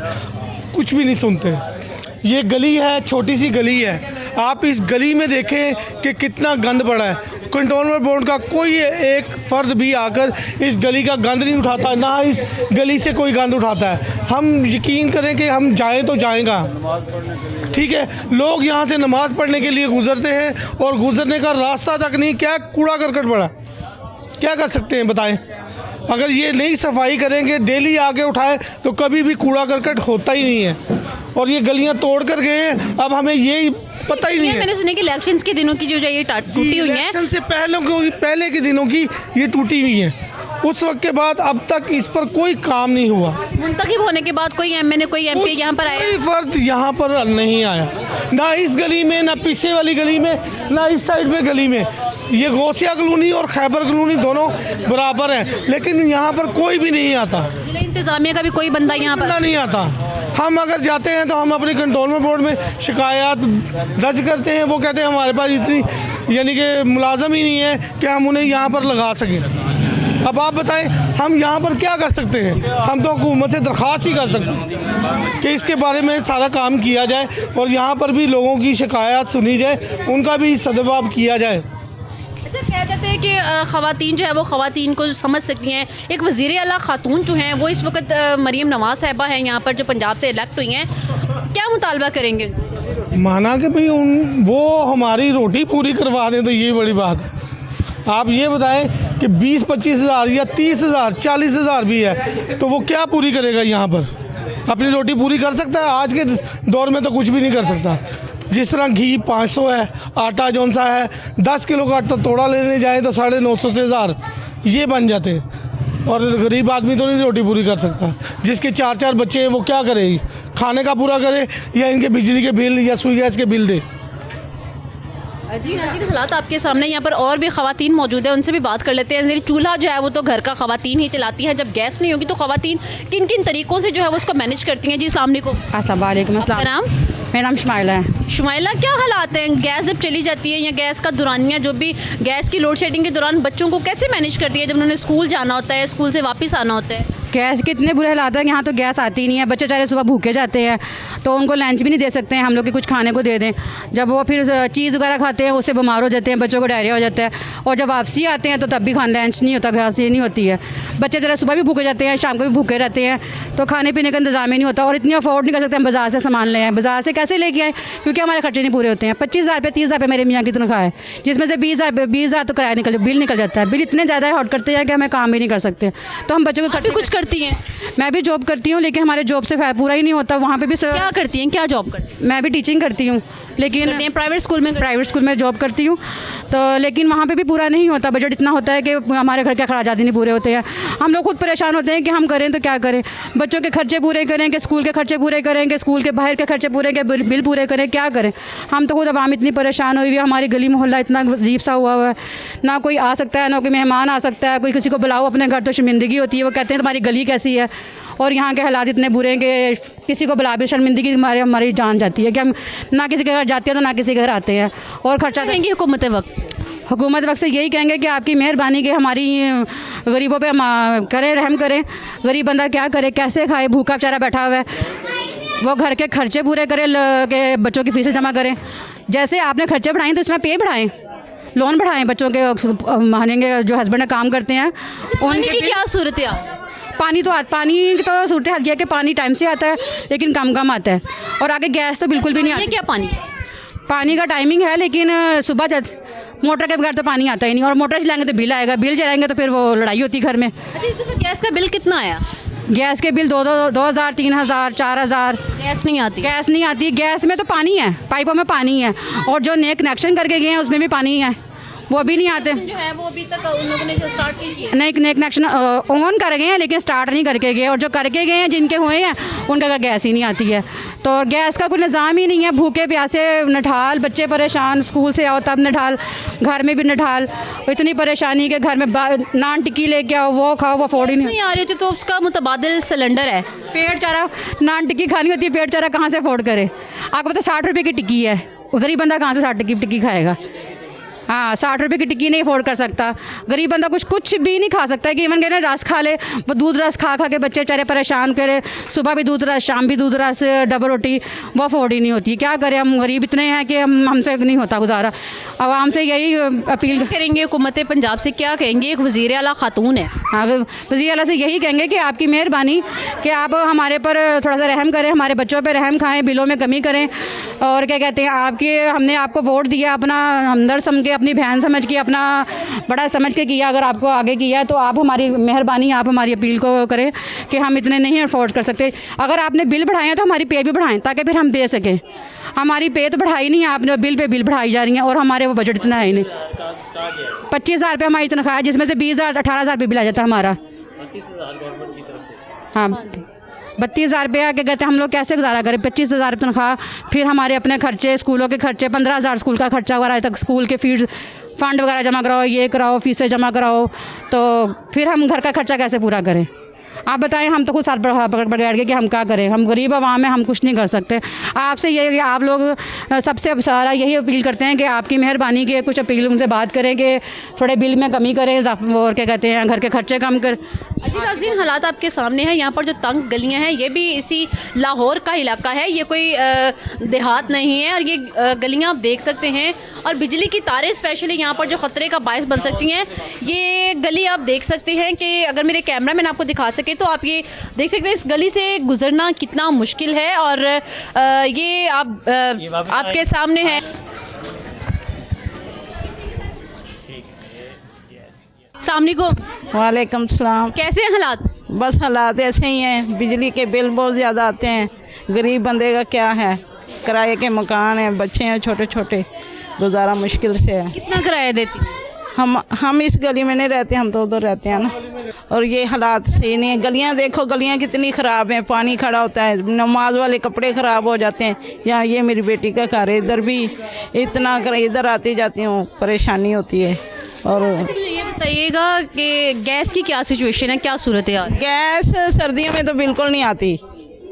कुछ भी नहीं सुनते। ये गली है, छोटी सी गली है, आप इस गली में देखें कि कितना गंद पड़ा है। कंटोनमेंट बोर्ड का कोई एक फ़र्द भी आकर इस गली का गंद नहीं उठाता, ना इस गली से कोई गंद उठाता है। हम यकीन करें कि हम जाएं तो जाएंगा, ठीक है। लोग यहाँ से नमाज़ पढ़ने के लिए गुज़रते हैं और गुज़रने का रास्ता तक नहीं, क्या कूड़ा करकट पड़ा, क्या कर सकते हैं बताएं। अगर ये नहीं सफाई करेंगे, डेली आके उठाएं, तो कभी भी कूड़ा करकट होता ही नहीं है। और ये गलियां तोड़ कर गए हैं, अब हमें ये पता ही नहीं है। मैंने सुना कि इलेक्शंस के दिनों की जो ये टूटी हुई है, इलेक्शन से पहले के दिनों की ये टूटी हुई है। उस वक्त के बाद अब तक इस पर कोई काम नहीं हुआ। मुंतखब होने के बाद कोई एमएनए कोई एमपी यहाँ पर आया? कोई फर्द यहाँ पर नहीं आया, ना इस गली में, ना पीछे वाली गली में, ना इस साइड में गली में। ये गौसिया कॉलोनी और खैबर कॉलोनी दोनों बराबर हैं, लेकिन यहाँ पर कोई भी नहीं आता। जिला इंतजामिया का भी कोई बंदा यहाँ पर नहीं आता। हम अगर जाते हैं तो हम अपनी कंट्रोलमेंट बोर्ड में शिकायत दर्ज करते हैं, वो कहते हैं हमारे पास इतनी यानी कि मुलाजम ही नहीं है कि हम उन्हें यहाँ पर लगा सकें। अब आप बताएं हम यहाँ पर क्या कर सकते हैं? हम तो हुकूमत से दरख्वास्त ही कर सकते हैं कि इसके बारे में सारा काम किया जाए और यहाँ पर भी लोगों की शिकायत सुनी जाए, उनका भी सदबाब किया जाए। अच्छा, क्या कहते हैं कि ख़वातीन जो है वो ख़वातीन को समझ सकती हैं। एक वज़ीर आला खातून जो हैं वो इस वक्त मरीम नवाज़ साहिबा हैं यहाँ पर, जो पंजाब से इलेक्ट हुई हैं, क्या मुतालबा करेंगे? माना कि भाई वो हमारी रोटी पूरी करवा दें तो ये बड़ी बात है। आप ये बताएं कि 20-25 हज़ार या 30 हज़ार 40 हज़ार भी है तो वो क्या पूरी करेगा यहाँ पर? अपनी रोटी पूरी कर सकता है? आज के दौर में तो कुछ भी नहीं कर सकता। जिस तरह घी 500 है, आटा जौन सा है 10 किलो का आटा तोड़ा लेने जाए तो 950 से 1000 ये बन जाते हैं। और गरीब आदमी तो नहीं रोटी पूरी कर सकता। जिसके 4-4 बच्चे हैं वो क्या करे? खाने का पूरा करे या इनके बिजली के बिल या सुई गैस के बिल दे? जी नाज़रीन, हालात आपके सामने, यहाँ पर और भी ख़वातीन मौजूद है, उनसे भी बात कर लेते हैं। चूल्हा जो है वो तो घर का ख़वातीन ही चलाती है, जब गैस नहीं होगी तो ख़वातीन किन किन तरीक़ों से जो है वो उसको मैनेज करती हैं? जी अस्सलाम वालेकुम। अस्सलाम वालेकुम। क्या नाम? मेरा नाम शुमाइला है। शुमाइला, क्या हालात हैं? गैस जब चली जाती है या गैस का दुरानिया, जो भी गैस की लोड शेडिंग के दौरान बच्चों को कैसे मैनेज करती है जब उन्होंने स्कूल जाना होता है, स्कूल से वापस आना होता है? गैस के इतने बुरे हालात हैं, यहाँ तो गैस आती ही नहीं है। बच्चे चाहे सुबह भूखे जाते हैं तो उनको लंच भी नहीं दे सकते हैं हम लोग कि कुछ खाने को दे दें। जब वो फिर चीज़ वगैरह खाते हैं उससे बीमार हो जाते हैं, बच्चों को डायरिया हो जाता है। और जब वापसी आते हैं तो तब भी खाना लंच नहीं होता, गैस नहीं होती है। बच्चे ज़रा सुबह भी भूखे जाते हैं, शाम को भी भूखे रहते हैं, तो खाने पीने का इंतजाम ही नहीं होता। और इतनी अफोर्ड नहीं कर सकते हम बाज़ार से सामान ले आएँ। बाज़ार से कैसे लेके आएँ? क्योंकि हमारे खर्चे नहीं पूरे होते हैं। 25,000 रुपये 30,000 रुपये मेरे मियाँ की तनख्वाह है, जिसमें से 20,000 तो किराया बिल निकल जाता है। बिल इतने ज़्यादा हॉट करते हैं कि हमें काम भी नहीं कर सकते। तो हम बच्चों को खर्चे कुछ करती हैं? मैं भी जॉब करती हूँ, लेकिन हमारे जॉब से पूरा ही नहीं होता। वहाँ पे भी क्या करती हैं? क्या जॉब करती हैं? मैं भी टीचिंग करती हूँ, लेकिन प्राइवेट स्कूल में जॉब करती हूँ। तो लेकिन वहाँ पे भी पूरा नहीं होता। बजट इतना होता है कि हमारे घर के अखराजात ही नहीं पूरे होते हैं। हम लोग खुद परेशान होते हैं कि हम करें तो क्या करें। बच्चों के खर्चे पूरे करें कि स्कूल के खर्चे पूरे करें कि स्कूल के बाहर के खर्चे पूरे के बिल पूरे करें, क्या करें? हम तो खुद आवाम इतनी परेशान हुई है। हमारी गली मोहल्ला इतना अजीब सा हुआ है, ना कोई आ सकता है, ना कोई मेहमान आ सकता है। कोई किसी को बुलाओ अपने घर तो शर्मिंदगी होती है। वो कहते हैं तुम्हारी गली कैसी है? और यहाँ के हालात इतने बुरे हैं कि किसी को बुला भी शर्मिंदगी हमारी जान जाती है कि हम ना किसी के घर जाते हैं तो ना किसी के घर आते हैं। और खर्चा देंगे हुकूमत वक्त से यही कहेंगे कि आपकी मेहरबानी कि हमारी गरीबों पे करें, रहम करें। गरीब बंदा क्या करे, कैसे खाए? भूखा बेचारा बैठा हुआ है। वो घर के खर्चे पूरे करें, के बच्चों की फीसें जमा करें। जैसे आपने खर्चे बढ़ाएँ तो इस तरह पे बढ़ाएँ, लोन बढ़ाएँ बच्चों के महीने के जो हस्बैंड काम करते हैं उनकी क्या सूरत है? पानी की तो सूरत हाल है कि पानी टाइम से आता है लेकिन कम आता है। और आगे गैस तो बिल्कुल भी नहीं आती। क्या पानी का टाइमिंग है, लेकिन सुबह मोटर के बगैर तो पानी आता ही नहीं। और मोटर चलाएंगे तो बिल आएगा, बिल चलाएंगे तो फिर वो लड़ाई होती है घर में। अच्छा, इस दफ़ा गैस का बिल कितना आया? गैस के बिल 2,000 3,000 4,000। गैस नहीं आती? गैस में तो पानी है, पाइपों में पानी है। और जो नए कनेक्शन करके गए हैं उसमें भी पानी है, वो भी नहीं आते। जो है वो अभी तक उन लोगों ने जो स्टार्ट नहीं किया। नए कनेक्शन ऑन कर गए हैं लेकिन स्टार्ट नहीं करके गए। और जो करके गए हैं जिनके हुए हैं उनका घर गैस ही नहीं आती है। तो गैस का कोई निज़ाम ही नहीं है। भूखे प्यासे नठाल, बच्चे परेशान, स्कूल से आओ तब नठाल, घर में भी नठाल। इतनी परेशानी कि घर में नान टिक्की लेके आओ, वो खाओ, वो अफोर्ड ही नहीं आ रही होती तो उसका मुतबादिल सिलेंडर है। पेट चारा, नान टिक्की खानी होती है, पेट चारा कहाँ से अफोर्ड करे? आपको पता 60 रुपये की टिक्की है, गरीब बंदा कहाँ से 60 की टिक्की खाएगा? हाँ, 60 रुपये की टिक्की नहीं अफोर्ड कर सकता गरीब बंदा। कुछ भी नहीं खा सकता है कि इवन कहना रस खा ले, वो दूध रस खा के बच्चे बेचारे परेशान करे। सुबह भी दूध रस, शाम भी दूध रस, डबल रोटी, वो अफोर्ड ही नहीं होती। क्या करें? हम गरीब इतने हैं कि हमसे नहीं होता गुजारा। आवाम से यही अपील करेंगे, हुकूमत पंजाब से क्या कहेंगे? एक वज़ीर आला खातून है। हाँ, वज़ीर आला से यही कहेंगे कि आपकी मेहरबानी कि आप हमारे पर थोड़ा सा रहम करें, हमारे बच्चों पर रहम खाएँ, बिलों में कमी करें। और क्या कहते हैं, हमने आपको वोट दिया अपना हमदर्द समझ के, अपनी बहन समझ के, अपना बड़ा समझ के किया। अगर आपको आगे किया तो आप हमारी मेहरबानी, आप हमारी अपील को करें कि हम इतने नहीं अफोर्ड कर सकते। अगर आपने बिल बढ़ाए हैं तो हमारी पे भी बढ़ाएं ताकि फिर हम दे सकें। हमारी पे तो बढ़ाई नहीं है आपने, बिल पे बिल बढ़ाई जा रही हैं और हमारे वो बजट इतना है ही नहीं। 25,000 रुपये हमारी तनख्वाह है, जिसमें से 20,000 18,000 रुपये बिल आ जाता है हमारा। हाँ, 32,000 रुपया क्या कहते हैं, हम लोग कैसे गुजारा करें? 25,000 तनख्वाह, फिर हमारे अपने खर्चे, स्कूलों के खर्चे, 15,000 स्कूल का खर्चा वगैरह तक, स्कूल के फीस फंड वगैरह जमा कराओ, ये कराओ, फीसें जमा कराओ, तो फिर हम घर का खर्चा कैसे पूरा करें? आप बताएं। हम तो खुद साथ बैठ गए कि हम क्या करें, हम गरीब आवाम हैं, हम कुछ नहीं कर सकते। आपसे ये कि आप लोग सबसे सारा यही अपील करते हैं कि आपकी मेहरबानी की कुछ अपील उनसे बात करें कि थोड़े बिल में कमी करें, और क्या कहते हैं घर के खर्चे कम कर। जी नाज़रीन, हालात आपके सामने हैं। यहाँ पर जो तंग गलियाँ हैं ये भी इसी लाहौर का इलाका है, ये कोई देहात नहीं है। और ये गलियाँ आप देख सकते हैं, और बिजली की तारें स्पेशली यहाँ पर जो ख़तरे का बायस बन सकती हैं। ये गली आप देख सकते हैं कि अगर मेरे कैमरा मैन आपको दिखा सके तो आप ये देख सकते हैं इस गली से गुजरना कितना मुश्किल है। और ये आप आपके सामने है। वालेकुम सलाम। कैसे हैं हालात? बस हालात ऐसे ही हैं, बिजली के बिल बहुत ज़्यादा आते हैं। गरीब बंदे का क्या है, किराए के मकान हैं, बच्चे हैं छोटे छोटे, गुजारा मुश्किल से है। कितना किराया देती हैं? हम इस गली में नहीं रहते, हम तो उधर रहते हैं ना। और ये हालात सही नहीं है। गलियां देखो, गलियां कितनी ख़राब हैं, पानी खड़ा होता है, नमाज वाले कपड़े ख़राब हो जाते हैं। यहाँ ये मेरी बेटी का घर है, इधर भी इतना इधर आती जाती हूँ, परेशानी होती है। और अच्छा, मुझे ये बताइएगा कि गैस की क्या सिचुएशन है, क्या सूरत है? गैस सर्दियों में तो बिल्कुल नहीं आती,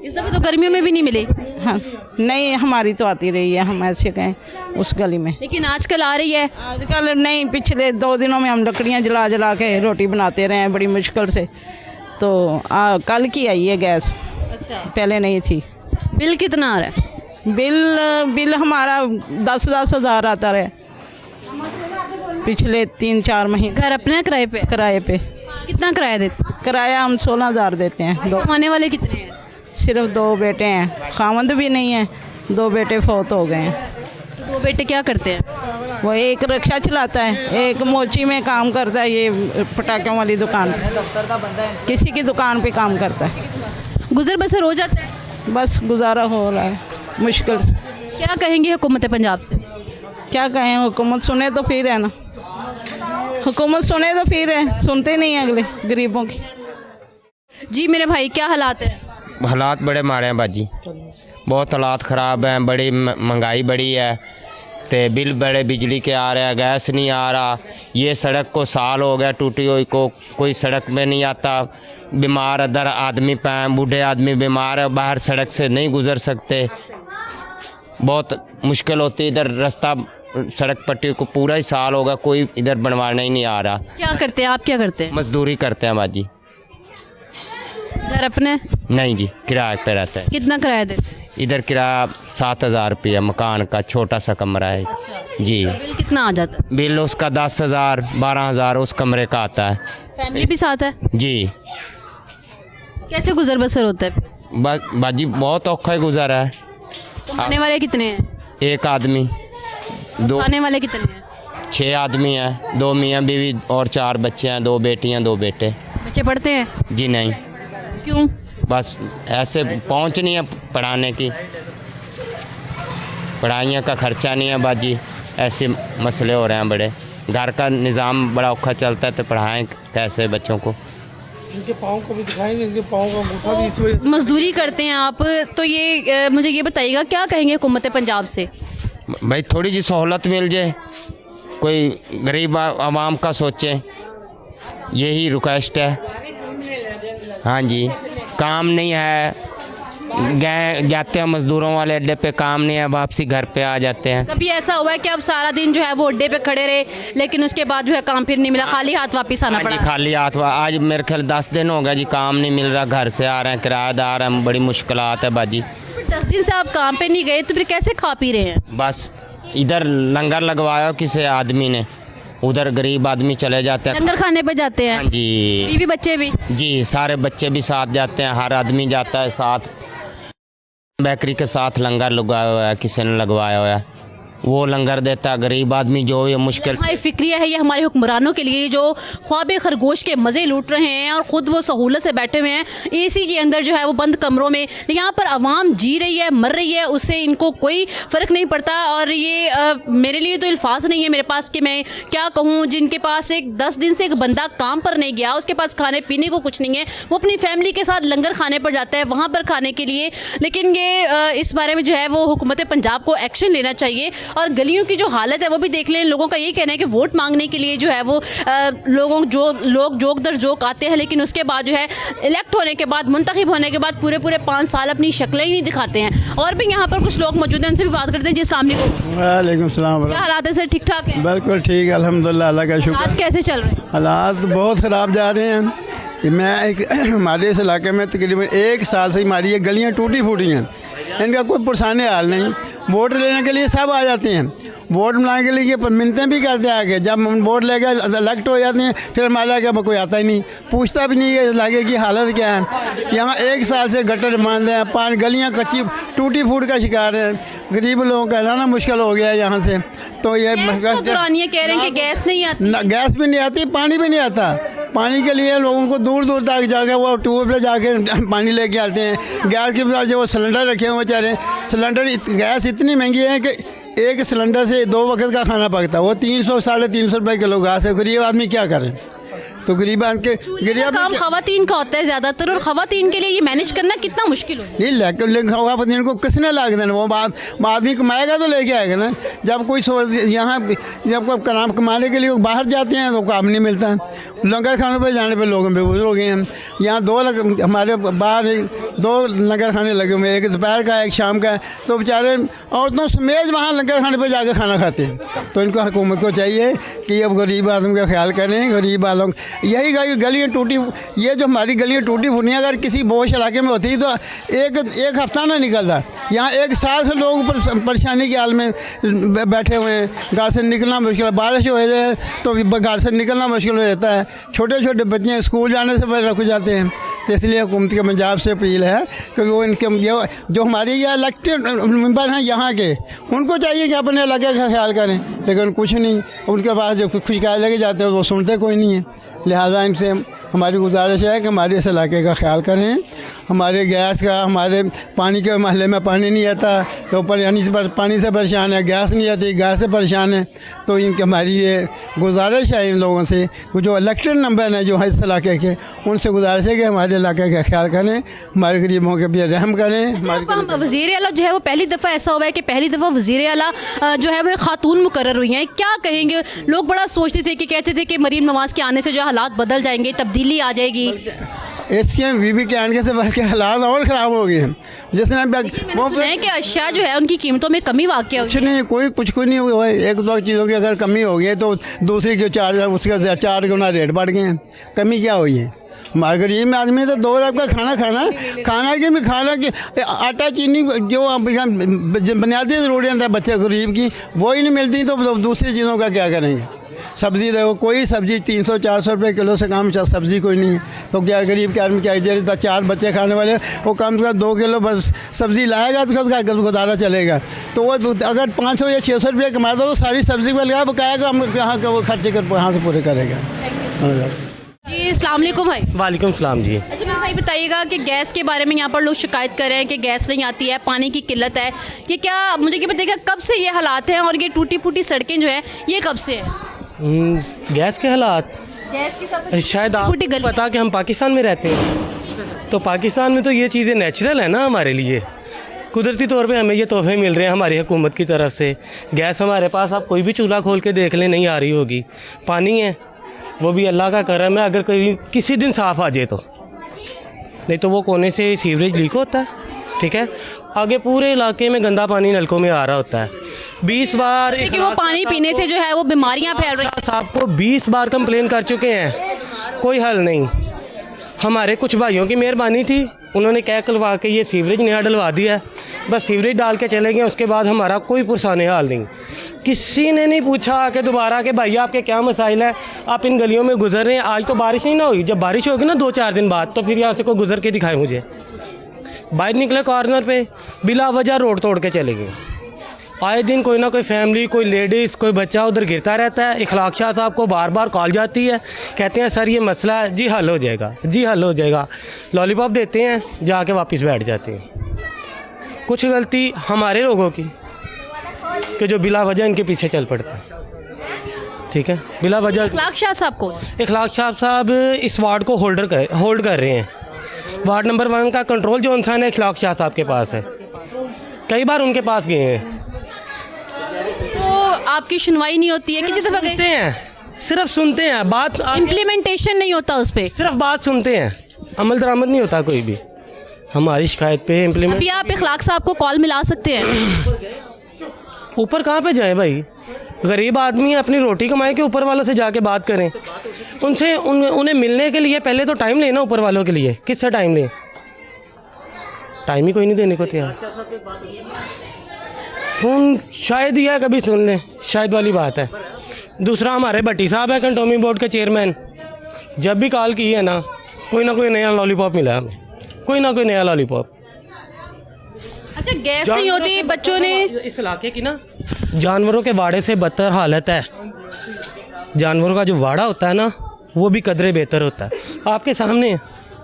इस दफ़े तो गर्मियों में भी नहीं मिले। हाँ नहीं, हमारी तो आती रही है, हम ऐसे गए उस गली में। लेकिन आजकल आ रही है। आजकल नहीं, पिछले 2 दिनों में हम लकड़ियाँ जला जला के रोटी बनाते रहे हैं बड़ी मुश्किल से। तो कल की आई है गैस, अच्छा, पहले नहीं थी। बिल कितना आ रहा है? बिल हमारा 10-10 हज़ार आता रहा पिछले 3-4 महीने। घर अपने किराए पे? किराए पे। कितना किराया देते? किराया हम 16,000 देते हैं। कमाने वाले कितने हैं? सिर्फ 2 बेटे हैं, खावंद भी नहीं है, 2 बेटे फौत हो गए हैं। तो 2 बेटे क्या करते हैं? वो एक रिक्शा चलाता है, एक मोची में काम करता है, ये पटाखों वाली दुकान पे, किसी की दुकान पे काम करता है। गुजर बसर हो जाता है? बस गुजारा हो रहा है मुश्किल से। क्या कहेंगे हुकूमत पंजाब से? क्या कहें, हुकूमत सुने तो फिर है ना, हुकूमत सुने तो फिर है, सुनते नहीं हैं अगले गरीबों की। जी मेरे भाई, क्या हालात है? हालात बड़े माड़े हैं बाजी, बहुत हालात ख़राब हैं। बड़ी महंगाई बड़ी है, तो बिल बड़े बिजली के आ रहे हैं, गैस नहीं आ रहा। ये सड़क को साल हो गया टूटी हुई को, कोई सड़क में नहीं आता। बीमार अदर आदमी बूढ़े आदमी बीमार है, बाहर सड़क से नहीं गुज़र सकते, बहुत मुश्किल होती है। इधर रास्ता सड़क पट्टी को पूरा ही साल होगा, कोई इधर बनवाना ही नहीं आ रहा। क्या करते हैं आप? क्या करते हैं? मजदूरी करते हैं बाजी। घर अपने? नहीं जी, किराए पे रहता है। कितना किराया देते हैं? इधर किराया 7,000 रुपया मकान का, छोटा सा कमरा है। जी। बिल कितना आ जाता है? बिल उसका 10,000 12,000 उस कमरे का आता है। फैमिली भी साथ है? जी। कैसे गुजर बसर होता है? बाजी बहुत औखा ही गुजारा है। कमाने वाले कितने हैं? एक आदमी, 2 खाने वाले कितने हैं? 6 आदमी हैं, 2 मियाँ बीवी और 4 बच्चे हैं, 2 बेटियाँ 2 बेटे। बच्चे पढ़ते हैं? जी नहीं। क्यों? बस ऐसे पहुँच नहीं है पढ़ाने की, पढ़ाइयों का खर्चा नहीं है बाजी, ऐसे मसले हो रहे हैं बड़े। घर का निज़ाम बड़ा औखा चलता है, तो पढ़ाएं कैसे बच्चों को? इनके पाँव को भी दिखाएंगे, इनके पाँव का अंगूठा भी इस वजह से। मजदूरी करते हैं आप, तो ये मुझे ये बताइएगा क्या कहेंगे हुकूमत पंजाब से? भाई थोड़ी जी सहूलत मिल जाए, कोई गरीब आवाम का सोचे, यही रिक्वेस्ट है। हाँ जी, काम नहीं है, गए जाते हैं मज़दूरों वाले अड्डे पे, काम नहीं है, वापसी घर पे आ जाते हैं। कभी ऐसा हुआ है कि आप सारा दिन जो है वो अड्डे पे खड़े रहे, लेकिन उसके बाद जो है काम फिर नहीं मिला, खाली हाथ वापस आना हाँ जी, पड़ा? खाली हाथ। आज मेरे ख्याल 10 दिन हो गया जी, काम नहीं मिल रहा, घर से आ रहे हैं, किराएदार हैं, बड़ी मुश्किलात है बाजी। 10 दिन से आप काम पे नहीं गए तो फिर कैसे खा पी रहे हैं? बस इधर लंगर लगवाया किसी आदमी ने, उधर गरीब आदमी चले जाते हैं। लंगर खाने पे जाते हैं? हाँ जी। बीवी बच्चे भी? जी, सारे बच्चे भी साथ जाते हैं, हर आदमी जाता है साथ। बेकरी के साथ लंगर लगवाया हुआ है, किसी ने लगवाया हुआ है। वो लंगर देता है। गरीब आदमी जो ये मुश्किल हमारी फिक्रिया है ये हमारे हुक्मरानों के लिए जो ख्वाब खरगोश के मज़े लूट रहे हैं और ख़ुद वो सहूलत से बैठे हुए हैं एसी के अंदर जो है वो बंद कमरों में, यहाँ पर आवाम जी रही है, मर रही है, उससे इनको कोई फ़र्क नहीं पड़ता। और ये मेरे लिए तो अल्फाज नहीं है मेरे पास कि मैं क्या कहूँ। जिनके पास एक 10 दिन से एक बंदा काम पर नहीं गया, उसके पास खाने पीने को कुछ नहीं है, वो अपनी फैमिली के साथ लंगर खाने पर जाता है वहाँ पर खाने के लिए। लेकिन ये इस बारे में जो है वो हुकूमत पंजाब को एक्शन लेना चाहिए। और गलियों की जो हालत है वो भी देख लें। लोगों का ये कहना है कि वोट मांगने के लिए जो है वो लोग जोक दर जोक आते हैं, लेकिन उसके बाद जो है इलेक्ट होने के बाद, मुंतखब होने के बाद पूरे 5 साल अपनी शक्लें ही नहीं दिखाते हैं। और भी यहाँ पर कुछ लोग मौजूद हैं, उनसे भी बात करते हैं। जी अस्सलाम वालेकुम। वालेकुम सलाम। क्या हालात है सर? ठीक ठाक है? बिल्कुल ठीक, अल्हम्दुलिल्लाह, अल्लाह का शुक्र। हालात कैसे चल रहे हैं? हालात बहुत ख़राब जा रहे हैं। मैं एक हमारे इस इलाके में तकरीबन 1 साल से हमारी ये गलियाँ टूटी फूटी हैं, इनका कोई पुरसाने हाल नहीं। वोट लेने के लिए सब आ जाते हैं, वोट मिलाने के लिए मिन्नतें भी करते हैं आगे। जब हम वोट लेके इलेक्ट हो जाते हैं फिर हमारे आगे कोई आता ही नहीं, पूछता भी नहीं है इस इलाके की हालत क्या है। यहाँ 1 साल से गटर मान हैं, 5 गलियाँ कच्ची टूटी फूट का शिकार है। गरीब लोगों का रहना मुश्किल हो गया है यहाँ से। तो ये दुरानिया कह रहे हैं कि गैस नहीं आती, गैस भी नहीं आती, पानी भी नहीं आता। पानी के लिए लोगों को दूर दूर तक जाकर वो ट्यूब पे जाके पानी लेके आते हैं। गैस के पास जो वो सिलेंडर रखे हुए बेचारे, सिलेंडर गैस इतनी महंगी है कि एक सिलेंडर से 2 वक्त का खाना पकता है। वो 300 साढ़े 300 रुपये किलो गैस है। गरीब आदमी क्या करे? तो गरीब के काम खवातीन का होता है ज़्यादातर, और खवातीन के लिए ये मैनेज करना कितना मुश्किल हो। नहीं, लेकिन खवातीन को किसने ला के देना? वो आदमी कमाएगा तो लेके आएगा ना। जब कोई यहाँ जब कोई काम कमाने के लिए बाहर जाते हैं तो काम नहीं मिलता। लंगर खाने पर जाने पर लोग बेगुजर हो गए हैं। यहाँ हमारे बाहर 2 लंगर खाने लगे हुए, एक दोपहर का एक शाम का। तो बेचारे औरतों समेत वहाँ लंगर खाने पर जाकर खाना खाते हैं। तो इनको हुकूमत को चाहिए कि अब गरीब आदमी का ख्याल करें। गरीब वालों यही गलियाँ टूटी, ये जो हमारी गलियाँ टूटी फूटी अगर किसी बोश इलाके में होती तो एक हफ्ता ना निकलता। यहाँ 1 साल से लोग परेशानी के हाल में बैठे हुए हैं। घर से निकलना मुश्किल है, बारिश हो जाए तो घर से निकलना मुश्किल हो जाता है। छोटे छोटे बच्चे स्कूल जाने से पहले रुक जाते हैं। तो इसलिए हुकूमत के पंजाब से अपील है कि वो इनके जो हमारे ये इलेक्टेड मेंबर हैं यहाँ के, उनको चाहिए कि अपने इलाके का ख्याल करें, लेकिन कुछ नहीं। उनके पास जो खुश कह लगे जाते हैं वो सुनते कोई नहीं है। लिहाजा इनसे हमारी गुजारिश है कि हमारे इस इलाके का ख्याल करें। हमारे गैस का, हमारे पानी के महल्ले में पानी नहीं आता, तो ऊपर यानी पानी से परेशान है, गैस नहीं आती, गैस से परेशान है। तो इनकी हमारी ये गुजारिश है इन लोगों से, जो इलेक्टेड नंबर हैं जो है इस इलाके के, उनसे गुजारिश है कि हमारे इलाके का ख्याल करें, हमारे गरीबों के भी रहम करें। हमारे वज़ीर आला जो है वो पहली दफ़ा ऐसा हुआ है कि पहली दफ़ा वज़ीर आला जो है वो खातून मुकर्रर हुई हैं। क्या कहेंगे? लोग बड़ा सोचते थे कि कहते थे कि मरीम नवाज़ के आने से जो हालात बदल जाएंगे, तब्दीली आ जाएगी। इसके बीबी के आने से बल्कि हालात और ख़राब हो गए हैं। जिसने वो है कि अशिया जो है उनकी कीमतों में कमी वाक़ कुछ नहीं, कुछ नहीं हुआ है। 1-2 चीज़ों की अगर कमी हो गई है तो दूसरी के 4 गुना रेट बढ़ गए हैं। कमी क्या हुई है? हमारे गरीब आदमी तो 2 रब का खाना की आटा चीनी जो बुनियादी ज़रूरियात है बच्चे गरीब की वो ही नहीं मिलती, तो दूसरी चीज़ों का क्या करेंगे? सब्ज़ी देखो, कोई सब्ज़ी 300-400 रुपये किलो से कम सब्ज़ी कोई नहीं है। तो क्या गरीब के आदमी क्या, जैसे 4 बच्चे खाने वाले, वो कम से कम 2 किलो बस सब्ज़ी लाएगा तो उसका गुजारा चलेगा। तो वो अगर 500 या 600 रुपये कमाता तो सारी सब्ज़ी को लगा बकाएगा, हम कहाँ का वो खर्चे कहाँ से पूरे करेगा। जी अस्सलाम वालेकुम भाई। वालेकुम सलाम जी। अच्छा मेरे भाई बताइएगा कि गैस के बारे में यहाँ पर लोग शिकायत कर रहे हैं कि गैस नहीं आती है, पानी की किल्लत है। ये क्या मुझे क्या बताइएगा कब से ये हालात हैं, और ये टूटी फूटी सड़कें जो है ये कब से हैं? गैस के हालात, गैस के साथ शायद आपको पता कि हम पाकिस्तान में रहते हैं, तो पाकिस्तान में तो ये चीज़ें नेचुरल है ना हमारे लिए। कुदरती तौर पे हमें ये तोहफे मिल रहे हैं हमारी हुकूमत की तरफ से। गैस हमारे पास, आप कोई भी चूल्हा खोल के देख लें, नहीं आ रही होगी। पानी है वो भी अल्लाह का करम है, अगर कोई किसी दिन साफ़ आ जाए तो, नहीं तो वो कोने से सीवरेज लीक होता है। ठीक है, आगे पूरे इलाके में गंदा पानी नलकों में आ रहा होता है। 20 बार कि वो पानी पीने से जो है वो बीमारियां फैल रही हैं। साहब को 20 बार कंप्लेन कर चुके हैं, कोई हल नहीं। हमारे कुछ भाइयों की मेहरबानी थी, उन्होंने कह करवा के ये सीवरेज नया डलवा दिया, बस सीवरेज डाल के चले गए। उसके बाद हमारा कोई पुरसाने हाल नहीं, किसी ने नहीं पूछा आके दोबारा कि भैया आपके क्या मसाइल है, आप इन गलियों में गुजर रहे हैं। आज तो बारिश नहीं ना हुई, जब बारिश होगी ना 2-4 दिन बाद, तो फिर यहाँ से कोई गुजर के दिखाए मुझे। बाहर निकले कॉर्नर पे बिला वजह रोड तोड़ के चले गए। आए दिन कोई ना कोई फैमिली, कोई लेडीज़, कोई बच्चा उधर गिरता रहता है। इखलाक शाह साहब को बार बार कॉल जाती है, कहते हैं सर ये मसला है, जी हल हो जाएगा, जी हल हो जाएगा। लॉलीपॉप देते हैं, जाके वापस बैठ जाते हैं। कुछ गलती हमारे लोगों की कि जो बिला वजह इनके पीछे चल पड़ते हैं। ठीक है, बिला वजह। इखलाक शाह साहब को इखलाक शाह साहब इस वार्ड को होल्ड कर रहे हैं। वार्ड नंबर 1 का कंट्रोल जो इंसान है इखलाक शाह साहब के पास है। कई बार उनके पास गए हैं, तो आपकी सुनवाई नहीं होती है? कितनी दफ़ा गए? सुनते हैं, सिर्फ सुनते हैं, बात इम्प्लीमेंटेशन नहीं होता उस पर? सिर्फ बात सुनते हैं, अमल दरामद नहीं होता कोई भी हमारी शिकायत पे इम्प्लीमेंट। अभी आप इखलाक साहब को कॉल मिला सकते हैं? ऊपर कहाँ पे जाए भाई, गरीब आदमी है, अपनी रोटी कमाए के ऊपर वालों से जाके बात करें। उनसे उन्हें मिलने के लिए पहले तो टाइम लेना ऊपर वालों के लिए। किससे टाइम लें? टाइम ही कोई नहीं देने को तैयार। फ़ोन शायद ही है, कभी सुन लें, शायद वाली बात है। दूसरा, हमारे भट्टी साहब हैं कंटोनमेंट बोर्ड के चेयरमैन, जब भी कॉल की है ना कोई नया लॉलीपॉप मिला हमें, कोई ना कोई नया लॉलीपॉप। अच्छा, गैस नहीं होती, बच्चों ने इस इलाके की ना जानवरों के वाड़े से बदतर हालत है। जानवरों का जो वाड़ा होता है ना वो भी कदरे बेहतर होता है, आपके सामने है।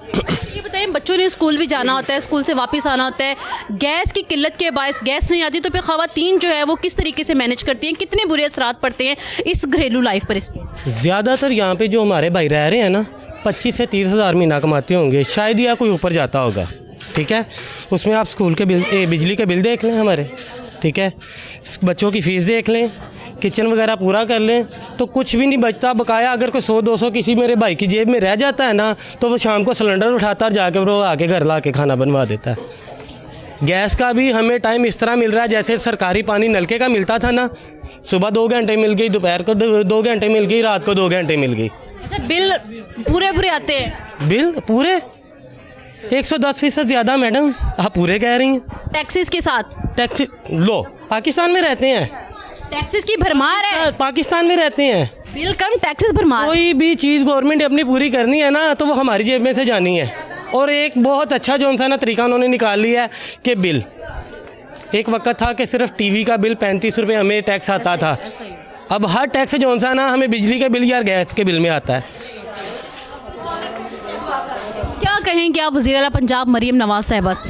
ये बताइए, बच्चों ने स्कूल भी जाना होता है, स्कूल से वापस आना होता है, गैस की किल्लत के बायस गैस नहीं आती, तो फिर ख़वातीन जो है वो किस तरीके से मैनेज करती हैं? कितने बुरे असरात पड़ते हैं इस घरेलू लाइफ पर इसके? ज़्यादातर यहाँ पे जो हमारे भाई रह रहे हैं ना 25 से 30 हज़ार महीना कमाते होंगे, शायद या कोई ऊपर जाता होगा। ठीक है, उसमें आप स्कूल के बिल, बिजली के बिल देख लें हमारे, ठीक है, बच्चों की फ़ीस देख लें, किचन वगैरह पूरा कर लें, तो कुछ भी नहीं बचता। बकाया अगर कोई 100-200 किसी मेरे भाई की जेब में रह जाता है ना, तो वो शाम को सिलेंडर उठाता और जाके वो आके घर ला के खाना बनवा देता है। गैस का भी हमें टाइम इस तरह मिल रहा है जैसे सरकारी पानी नलके का मिलता था ना, सुबह 2 घंटे मिल गई, दोपहर को 2 घंटे मिल गई, रात को 2 घंटे मिल गई। अच्छा, बिल पूरे आते हैं? बिल पूरे 110% ज़्यादा मैडम, आप पूरे कह रही हैं। टैक्सेस के साथ? टैक्सी लो, पाकिस्तान में रहते हैं, टैक्सेस की भरमार है, पाकिस्तान में रहते हैं, बिल कम टैक्सेस भरमार। कोई भी चीज़ गवर्नमेंट अपनी पूरी करनी है ना तो वो हमारी जेब में से जानी है। और एक बहुत अच्छा जो सा ना तरीका उन्होंने निकाल लिया है कि बिल, एक वक्त था कि सिर्फ टीवी का बिल 35 रुपये हमें टैक्स आता था, अब हर टैक्स जो सा ना हमें बिजली का बिल या गैस के बिल में आता है। क्या कहेंगे आप वज़ीर आला पंजाब मरीम नवाज साहिबा से?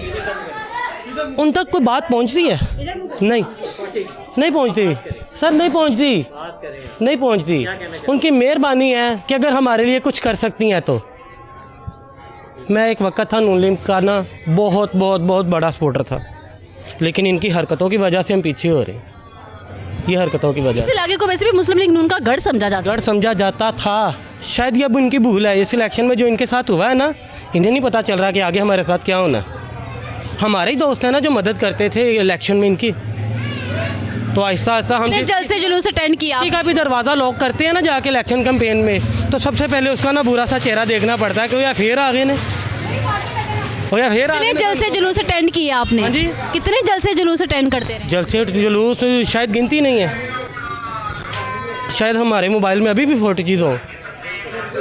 उन तक कोई बात पहुंचती है? नहीं पहुंचती सर, नहीं पहुंचती। उनकी मेहरबानी है कि अगर हमारे लिए कुछ कर सकती हैं तो। मैं एक वक्त था नून लीग का ना बहुत बड़ा सपोर्टर था, लेकिन इनकी हरकतों की वजह से हम पीछे हो रहे हैं। ये हरकतों की वजह इस इलाके को वैसे भी मुस्लिम लीग नून का गढ़ समझा जाता था। शायद ये अब उनकी भूल है। इस इलेक्शन में जो इनके साथ हुआ है ना, इन्हें नहीं पता चल रहा कि आगे हमारे साथ क्या होना। हमारे ही दोस्त हैं ना जो मदद करते थे इलेक्शन में इनकी, तो आहिस्ता हम जलसे जुलूस अटेंड किया। किसी का भी दरवाज़ा लॉक करते हैं ना जाके इलेक्शन कैंपेन में, तो सबसे पहले उसका ना बुरा सा चेहरा देखना पड़ता है कि या फिर आगे ने या फिर कितने जलसे जुलूस अटेंड किया आपने? हाँ जी, कितने जलसे जुलूस अटेंड करते रहे? जलसे जुलूस शायद गिनती नहीं है, शायद हमारे मोबाइल में अभी भी फोटोज हों।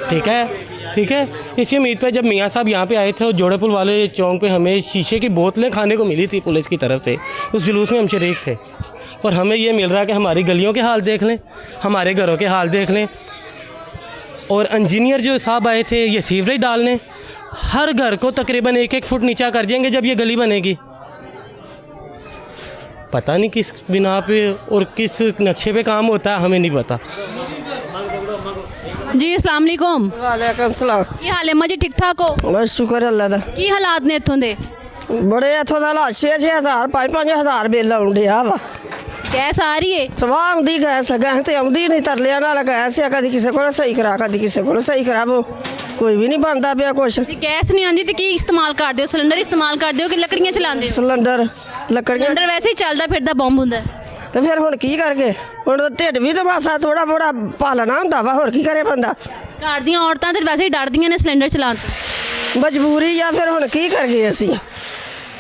ठीक है, इसी उम्मीद पे जब मियाँ साहब यहाँ पे आए थे और जोड़े पुल वाले चौक पे हमें शीशे की बोतलें खाने को मिली थी पुलिस की तरफ से, उस जुलूस में हम शरीक थे। और हमें ये मिल रहा है कि हमारी गलियों के हाल देख लें, हमारे घरों के हाल देख लें। और इंजीनियर जो साहब आए थे ये सीवरेज डालने, हर घर को तकरीबन 1-1 फुट नीचा कर देंगे जब ये गली बनेगी। पता नहीं किस बिना पे और किस नक्शे पे काम होता है, हमें नहीं पता। जी अस्सलाम वालेकुम। वालेकुम सलाम। की हाल है अम्मा जी? ठीक ठाक हो? बस शुक्र अल्लाह दा। की हालात ने इत्थों दे? बड़े इत्थों दा हालात 6-6 हज़ार 5-5 हज़ार बिल आउण डिया वा। गैस आ रही है? सवाह आउंदी गैस ते आउंदी नहीं, तरलियां नाल गैस है, कदी किसी को सही करा, कदी किसी को सही करा, वो कोई भी नहीं बनता पिया कुछ। जी गैस नहीं आंदी तो की इस्तेमाल करदे हो? सिलेंडर इस्तेमाल करदे हो कि लकड़ियां चलांदे हो? सिलेंडर लकड़ियां। सिलेंडर वैसे ही चलदा फिरदा बंब हुंदा है। तो फिर हुण की करगे? हुण ढिड भी तो मासा थोड़ा बड़ा पालना हुंदा वा, होर की करे बंदा? घर ਦੀਆਂ औरतां ਤੇ वैसे ही डरदियां ने सिलेंडर चलाउण ਤੋਂ। मजबूरी या फिर हुण की करगे असीं?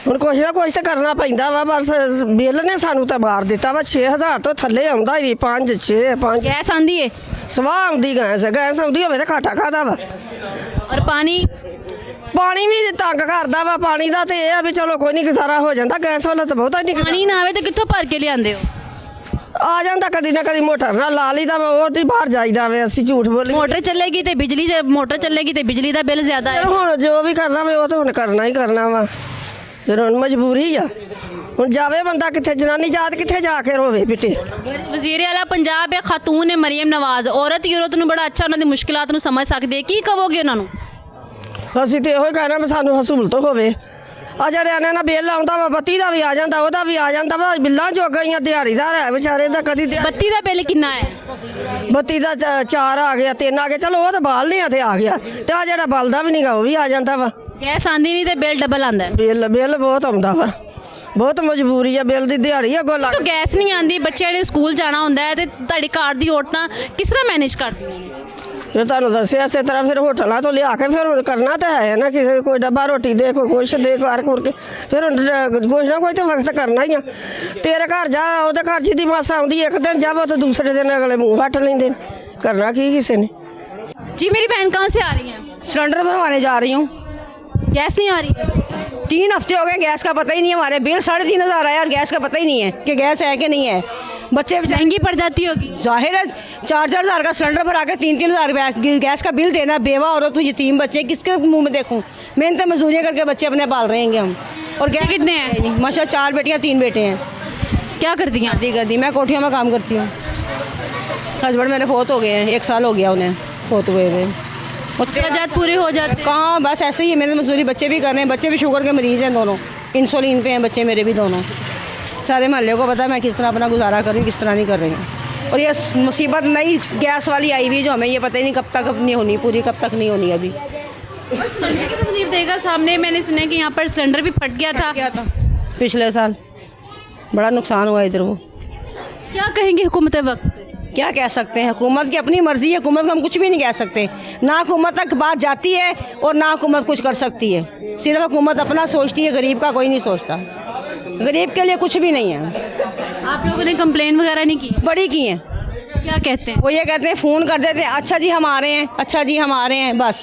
हुण कुछ ना कुछ तो करना पैंदा वा, बस बिल ने सानू तो मार दिता वा। 6,000 तो थल्ले आउंदा ही 5-6 गैस आंदी है? सवाह आउंदी गैस आउंदी होवे तो घाटा काहदा वा। और पानी भी तंग करदा वा। पानी दा ते ये आ भी चलो कोई नहीं गुजारा हो जांदा, गैस वाला तो बहुता नहीं। पानी ना आवे तो कित्थों भर के लिआंदे हो? ਆ ਜਾਂਦਾ ਕਦੀ ਨਾ ਕਦੀ ਮੋਟਰ ਨਾਲ ਲਾ ਲਈਦਾ ਵਾ, ਉਹ ਤੇ ਬਾਹਰ ਜਾਈਦਾ ਵੇ, ਅਸੀਂ ਝੂਠ ਬੋਲੀ। ਮੋਟਰ ਚੱਲੇਗੀ ਤੇ ਬਿਜਲੀ ਦਾ ਬਿੱਲ ਜ਼ਿਆਦਾ ਹੈ। ਹੁਣ ਜੋ ਵੀ ਕਰਨਾ ਵੇ ਉਹ ਤਾਂ ਹੁਣ ਕਰਨਾ ਹੀ ਕਰਨਾ ਵਾ, ਫਿਰ ਹੁਣ ਮਜਬੂਰੀ ਆ। ਹੁਣ ਜਾਵੇ ਬੰਦਾ ਕਿੱਥੇ, ਜਨਾਨੀ ਜਾਤ ਕਿੱਥੇ ਜਾ ਕੇ ਰੋਵੇ ਬਿੱਟੇ। ਵਜ਼ੀਰ ਆਲਾ ਪੰਜਾਬ ਹੈ ਖਾਤੂਨ ਹੈ ਮਰੀਮ ਨਵਾਜ਼, ਔਰਤ ਹੀ ਔਰਤ ਨੂੰ ਬੜਾ ਅੱਛਾ ਉਹਨਾਂ ਦੀ ਮੁਸ਼ਕਿਲਾਂ ਨੂੰ ਸਮਝ ਸਕਦੀ ਹੈ, ਕੀ ਕਹੋਗੇ ਉਹਨਾਂ ਨੂੰ? ਅਸੀਂ ਤੇ ਇਹੋ ਹੀ ਕਹਿਣਾ ਵੀ ਸਾਨੂੰ ਹਸੂਲਤ ਹੋਵੇ। ਆ ਜਿਹੜੇ ਨਾ ਬਿੱਲ ਆਉਂਦਾ ਵਾ, ਬੱਤੀ ਦਾ ਵੀ ਆ ਜਾਂਦਾ, ਉਹਦਾ ਵੀ ਆ ਜਾਂਦਾ ਵਾ, ਬਿੱਲਾਂ ਜੋਗਾ ਹੀ ਆ, ਦਿਹਾੜੀਦਾਰ ਹੈ ਵਿਚਾਰੇ ਦਾ ਕਦੀ ਬੱਤੀ ਦਾ ਬਿੱਲ ਕਿੰਨਾ ਹੈ? ਬੱਤੀ ਦਾ 4 ਆ ਗਿਆ, 3 ਆ ਗਿਆ, ਚਲੋ ਉਹ ਤਾਂ ਬਾਲਨੇ ਆ ਤੇ ਆ ਗਿਆ, ਤੇ ਆ ਜਿਹੜਾ ਬਲਦਾ ਵੀ ਨਹੀਂਗਾ ਉਹ ਵੀ ਆ ਜਾਂਦਾ ਵਾ। ਗੈਸ ਆਂਦੀ ਨਹੀਂ ਤੇ ਬਿੱਲ ਡਬਲ ਆਂਦਾ ਹੈ। ਬਿੱਲ ਬਹੁਤ ਆਉਂਦਾ ਵਾ, ਬਹੁਤ ਮਜਬੂਰੀ ਆ, ਬਿੱਲ ਦੀ ਦਿਹਾੜੀ ਅੱਗੋਂ ਲੱਗ। ਤਾਂ ਗੈਸ ਨਹੀਂ ਆਂਦੀ, ਬੱਚਿਆਂ ਨੇ ਸਕੂਲ ਜਾਣਾ ਹੁੰਦਾ ਹੈ ਤੇ ਤੁਹਾਡੀ ਘਰ ਦੀ ਔਰਤਾਂ ਕਿਸ ਤਰ੍ਹਾਂ ਮੈਨੇਜ ਕਰਦੀਆਂ ਨੇ? ਫਿਰ ਤੁਹਾਨੂੰ ਦੱਸਿਆ ਇਸੇ ਤਰ੍ਹਾਂ ਫਿਰ ਹੋਟਲਾਂ ਤੋਂ ਲਿਆ ਕੇ ਫਿਰ ਕਰਨਾ ਤਾਂ ਹੈ ਨਾ, ਕਿਸੇ ਕੋਈ ਡੱਬਾ ਰੋਟੀ ਦੇ, ਕੋਈ ਕੁਛ ਦੇ, ਕਰ ਕੇ ਫਿਰ ਹੁਣ ਕੁਛ ਨਾ ਕੋਈ ਤਾਂ ਵਕਤ ਕਰਨਾ ਹੀ ਆ। ਤੇਰੇ ਘਰ ਜਾ, ਉਹਦੇ ਘਰ ਜਿਹਦੀ ਮਾਸਾ ਆਉਂਦੀ ਇੱਕ ਦਿਨ ਜਾਵੋ ਤਾਂ ਦੂਸਰੇ ਦਿਨ ਅਗਲੇ ਮੂੰਹ ਵੱਟ ਲੈਂਦੇ ਨੇ, ਕਰਨਾ ਕੀ ਕਿਸੇ ਨੇ। जी मेरी बहन कहाँ से आ रही हैं? सिलेंडर भरवाने जा रही हूँ। गैस नहीं आ रही है? 3 हफ्ते हो गए, गैस का पता ही नहीं है, हमारे बिल 3500 आया और गैस का पता ही नहीं है कि गैस है कि नहीं है। बच्चे महंगी पड़ जाती होगी। जाहिर है 4-4 हज़ार का सिलेंडर भरा के 3-3 हज़ार गैस का बिल देना। बेवा औरत हुई, यतीम बच्चे, किसके मुंह में देखूँ? मेहनत मजदूरियाँ करके बच्चे अपने पाल रहे हैं हम। और गैस कितने हैं? माशा 4 बेटियाँ 3 बेटे हैं। क्या करती हैं? शादी कर दी, मैं कोठियों में काम करती हूँ। हस्बैंड मेरे फोत हो गए हैं, 1 साल हो गया उन्हें फोत हुए हुए। अखराजात पूरे हो जाते हैं? कहाँ, बस ऐसे ही है, मेरे मजदूरी बच्चे भी कर रहे हैं, बच्चे भी शुगर के मरीज़ हैं दोनों, इंसुलिन पे हैं बच्चे मेरे भी दोनों। सारे मोहल्ले को पता है मैं किस तरह अपना गुजारा कर रही हूँ, किस तरह नहीं कर रही हूँ। और ये मुसीबत नई गैस वाली आई हुई जो हमें ये पता ही नहीं कब तक नहीं होनी, पूरी कब तक नहीं होनी। अभी मुझे देगा सामने मैंने सुना कि यहाँ पर सिलेंडर भी फट गया था पिछले साल, बड़ा नुकसान हुआ इधर। वो क्या कहेंगे हुकूमत वक्त से? क्या कह सकते हैं, हुकूमत की अपनी मर्ज़ी है, हुकूमत को हम कुछ भी नहीं कह सकते। ना हुकूमत तक बात जाती है और ना हुकूमत कुछ कर सकती है। सिर्फ हुकूमत अपना सोचती है, गरीब का कोई नहीं सोचता। गरीब के लिए कुछ भी नहीं है। आप लोगों ने कंप्लेन वगैरह नहीं की? बड़ी की हैं। क्या कहते हैं वो? ये कहते हैं फ़ोन कर देते हैं, अच्छा जी हम आ रहे हैं, अच्छा जी हम आ रहे हैं, बस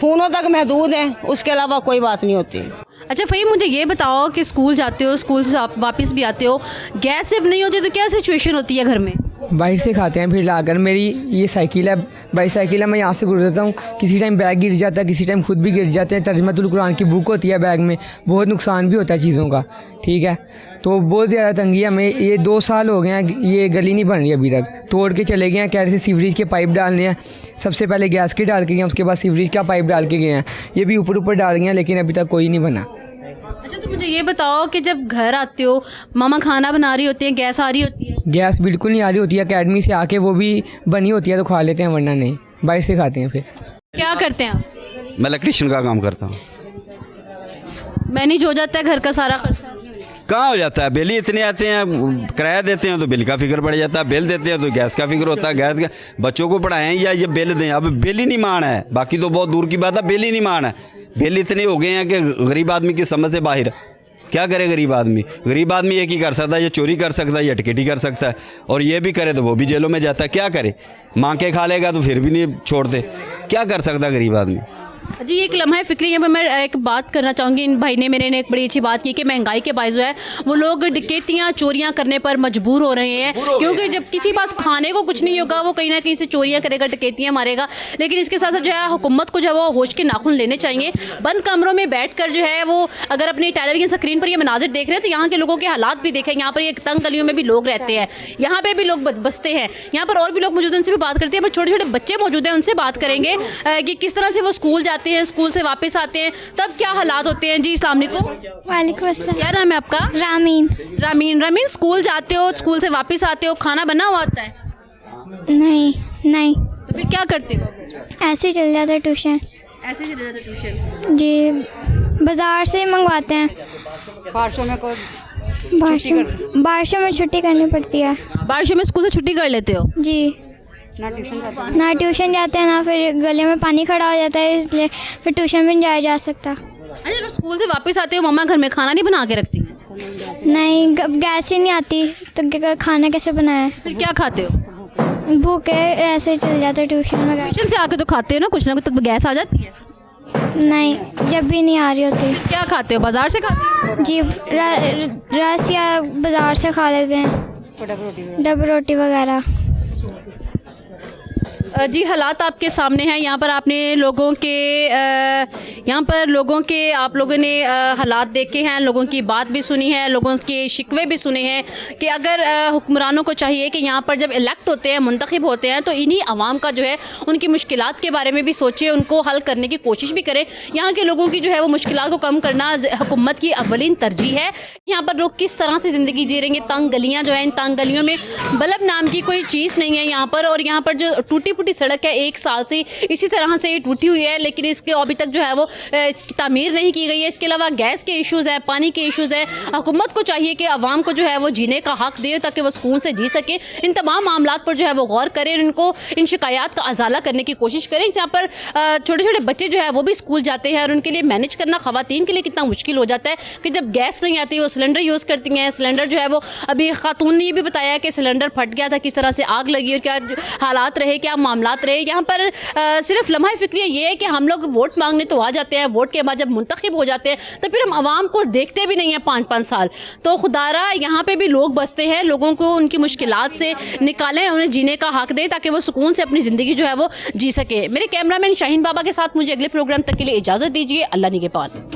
फ़ोनों तक महदूद हैं, उसके अलावा कोई बात नहीं होती। अच्छा फ़हीम, मुझे ये बताओ कि स्कूल जाते हो, स्कूल से आप वापस भी आते हो, गैस जब नहीं होती तो क्या सिचुएशन होती है घर में? बाहर से खाते हैं फिर लाकर। मेरी ये साइकिल है, बाईसाइकिल है, मैं यहाँ से गुजरता हूँ, किसी टाइम बैग गिर जाता है, किसी टाइम खुद भी गिर जाते हैं। तर्जुमातुल कुरान की बुक होती है बैग में, बहुत नुकसान भी होता है चीज़ों का, ठीक है। तो बहुत ज़्यादा तंगी है हमें। ये 2 साल हो गए हैं, ये गली नहीं बन रही अभी तक, तोड़ के चले गए हैं, कह रहे थे सीवरेज के पाइप डालने हैं। सबसे पहले गैस के डाल के गए, उसके बाद सीवरेज का पाइप डाल के गए हैं, ये भी ऊपर डाल गए हैं, लेकिन अभी तक कोई नहीं बना। अच्छा तो मुझे ये बताओ कि जब घर आते हो, मामा खाना बना रही होती है, गैस आ रही होती है? गैस बिल्कुल नहीं आ रही होती है, अकेडमी से आके वो भी बनी होती है तो खा लेते हैं, वरना नहीं, बाहर से खाते हैं। फिर क्या करते हैं आप? मैं इलेक्ट्रिशियन का काम करता हूँ। मैनेज हो जाता है घर का सारा खर्चा? कहाँ हो जाता है, बिल ही इतने आते हैं, किराया देते हैं तो बिल का फिक्र बढ़ जाता है, बिल देते हैं तो गैस का फिक्र होता है, गैस का बच्चों को पढ़ाएं या ये बिल दें। अब बिल ही नहीं मान है, बाकी तो बहुत दूर की बात है, बिल ही नहीं मान है। बिल इतने हो गए हैं कि गरीब आदमी की समझ से बाहर। क्या करे गरीब आदमी? गरीब आदमी एक ही कर सकता है, ये चोरी कर सकता है, ये टिकट कर सकता है, और ये भी करे तो वो भी जेलों में जाता है। क्या करे, मांग के खा लेगा तो फिर भी नहीं छोड़ते। क्या कर सकता है गरीब आदमी? जी एक लम्हा फिक्री यहाँ पर मैं एक बात करना चाहूँगी। इन भाई ने मेरे ने एक बड़ी अच्छी बात की कि महंगाई के बायस जो है वो लोग डकैतियाँ चोरियाँ करने पर मजबूर हो रहे हैं, क्योंकि जब किसी पास खाने को कुछ नहीं होगा वो कहीं ना कहीं से चोरियाँ करेगा, डकैतियाँ मारेगा। लेकिन इसके साथ साथ जो है हुकूमत को जो है वो होश के नाखून लेने चाहिए। बंद कमरों में बैठ कर जो है वो अगर अपनी टेलीविजन स्क्रीन पर ये मनाजिर देख रहे हैं तो यहाँ के लोगों के हालात भी देखें। यहाँ पर एक तंग गलियों में भी लोग रहते हैं, यहाँ पर भी लोग बसते हैं, यहाँ पर और भी लोग मौजूद हैं, उनसे भी बात करते हैं। पर छोटे छोटे बच्चे मौजूद हैं, उनसे बात करेंगे कि किस तरह से वो स्कूल जाते हैं, स्कूल से वापस आते हैं, तब क्या हालात होते हैं। जी अस्सलाम वालेकुम। वालेकुम अस्सलाम। क्या नाम है आपका? रामीन। रामीन, स्कूल जाते हो, स्कूल से वापस आते हो, खाना बना हुआ होता है? नहीं। तो फिर क्या करते हो? ऐसे ही चल जाता है ट्यूशन। ऐसे चले जाते ट्यूशन? जी बाज़ार से ही मंगवाते हैं। बारिशों में बारिशों में छुट्टी करनी पड़ती है। बारिशों में स्कूल से छुट्टी कर लेते हो? जी ना ट्यूशन जाते हैं, ना फिर गले में पानी खड़ा हो जाता है, इसलिए फिर ट्यूशन भी नहीं जाया जा सकता। अच्छा जब स्कूल से वापस आते हो मम्मा घर में खाना नहीं बना के रखती? नहीं, गैस ही नहीं आती तो खाना कैसे बनाए? फिर क्या खाते हो? भूखे ऐसे चल जाते ट्यूशन में। ट्यूशन से आके तो खाते हो ना कुछ तो गैस आ जाती है? नहीं, जब भी नहीं आ रही होती। फिर क्या खाते हो, बाजार से खाते हो? जी रस या बाज़ार से खा लेते हैं। डब रोटी वगैरह। जी हालात आपके सामने हैं। यहाँ पर आपने लोगों के आप लोगों ने हालात देखे हैं, लोगों की बात भी सुनी है, लोगों के शिकवे भी सुने हैं कि अगर हुक्मरानों को चाहिए कि यहाँ पर जब इलेक्ट होते हैं, मुंतखब होते हैं, तो इन्हीं आवाम का जो है उनकी मुश्किलात के बारे में भी सोचें, उनको हल करने की कोशिश भी करें। यहाँ के लोगों की जो है वो मुश्किलात को कम करना हुकूमत की अव्वलीन तरजीह है। यहाँ पर लोग किस तरह से ज़िंदगी जी रहेंगे, तंग गलियाँ जो हैं, इन तंग गलियों में बल्ब नाम की कोई चीज़ नहीं है यहाँ पर। और यहाँ पर जो टूटी फूटी सड़क है 1 साल से इसी तरह से टूटी हुई है, लेकिन इसके अभी तक जो है वो इसकी तामीर नहीं की गई है। इसके अलावा गैस के इश्यूज़ हैं, पानी के इश्यूज़ हैं। हुकूमत को चाहिए कि आवाम को जो है वो जीने का हक दे ताकि वो सुकून से जी सके। इन तमाम मामलात पर जो है वो गौर करें, इनको इन शिकायत का अजाला करने की कोशिश करें। यहाँ पर छोटे छोटे बच्चे जो है वो भी स्कूल जाते हैं और उनके लिए मैनेज करना ख़वातीन के लिए कितना मुश्किल हो जाता है कि जब गैस नहीं आती वो सिलेंडर यूज़ करती हैं। सिलेंडर जो है वो अभी खातून ने ये भी बताया कि सिलेंडर फट गया था, किस तरह से आग लगी और क्या हालात रहे, क्या मामलात रहे। यहाँ पर सिर्फ लम्हा फ़िक्रिया ये है कि हम लोग वोट मांगने तो आ जाते हैं, वोट के बाद जब मुंतखब हो जाते हैं तो फिर हम आवाम को देखते भी नहीं हैं 5-5 साल। तो खुदारा यहाँ पे भी लोग बसते हैं, लोगों को उनकी मुश्किलात से निकालें, उन्हें जीने का हक दें ताकि वो सुकून से अपनी ज़िंदगी जो है वो जी सके। मेरे कैमरामैन शाहीन बाबा के साथ मुझे अगले प्रोग्राम तक के लिए इजाज़त दीजिए। अल्लाह निगहबान।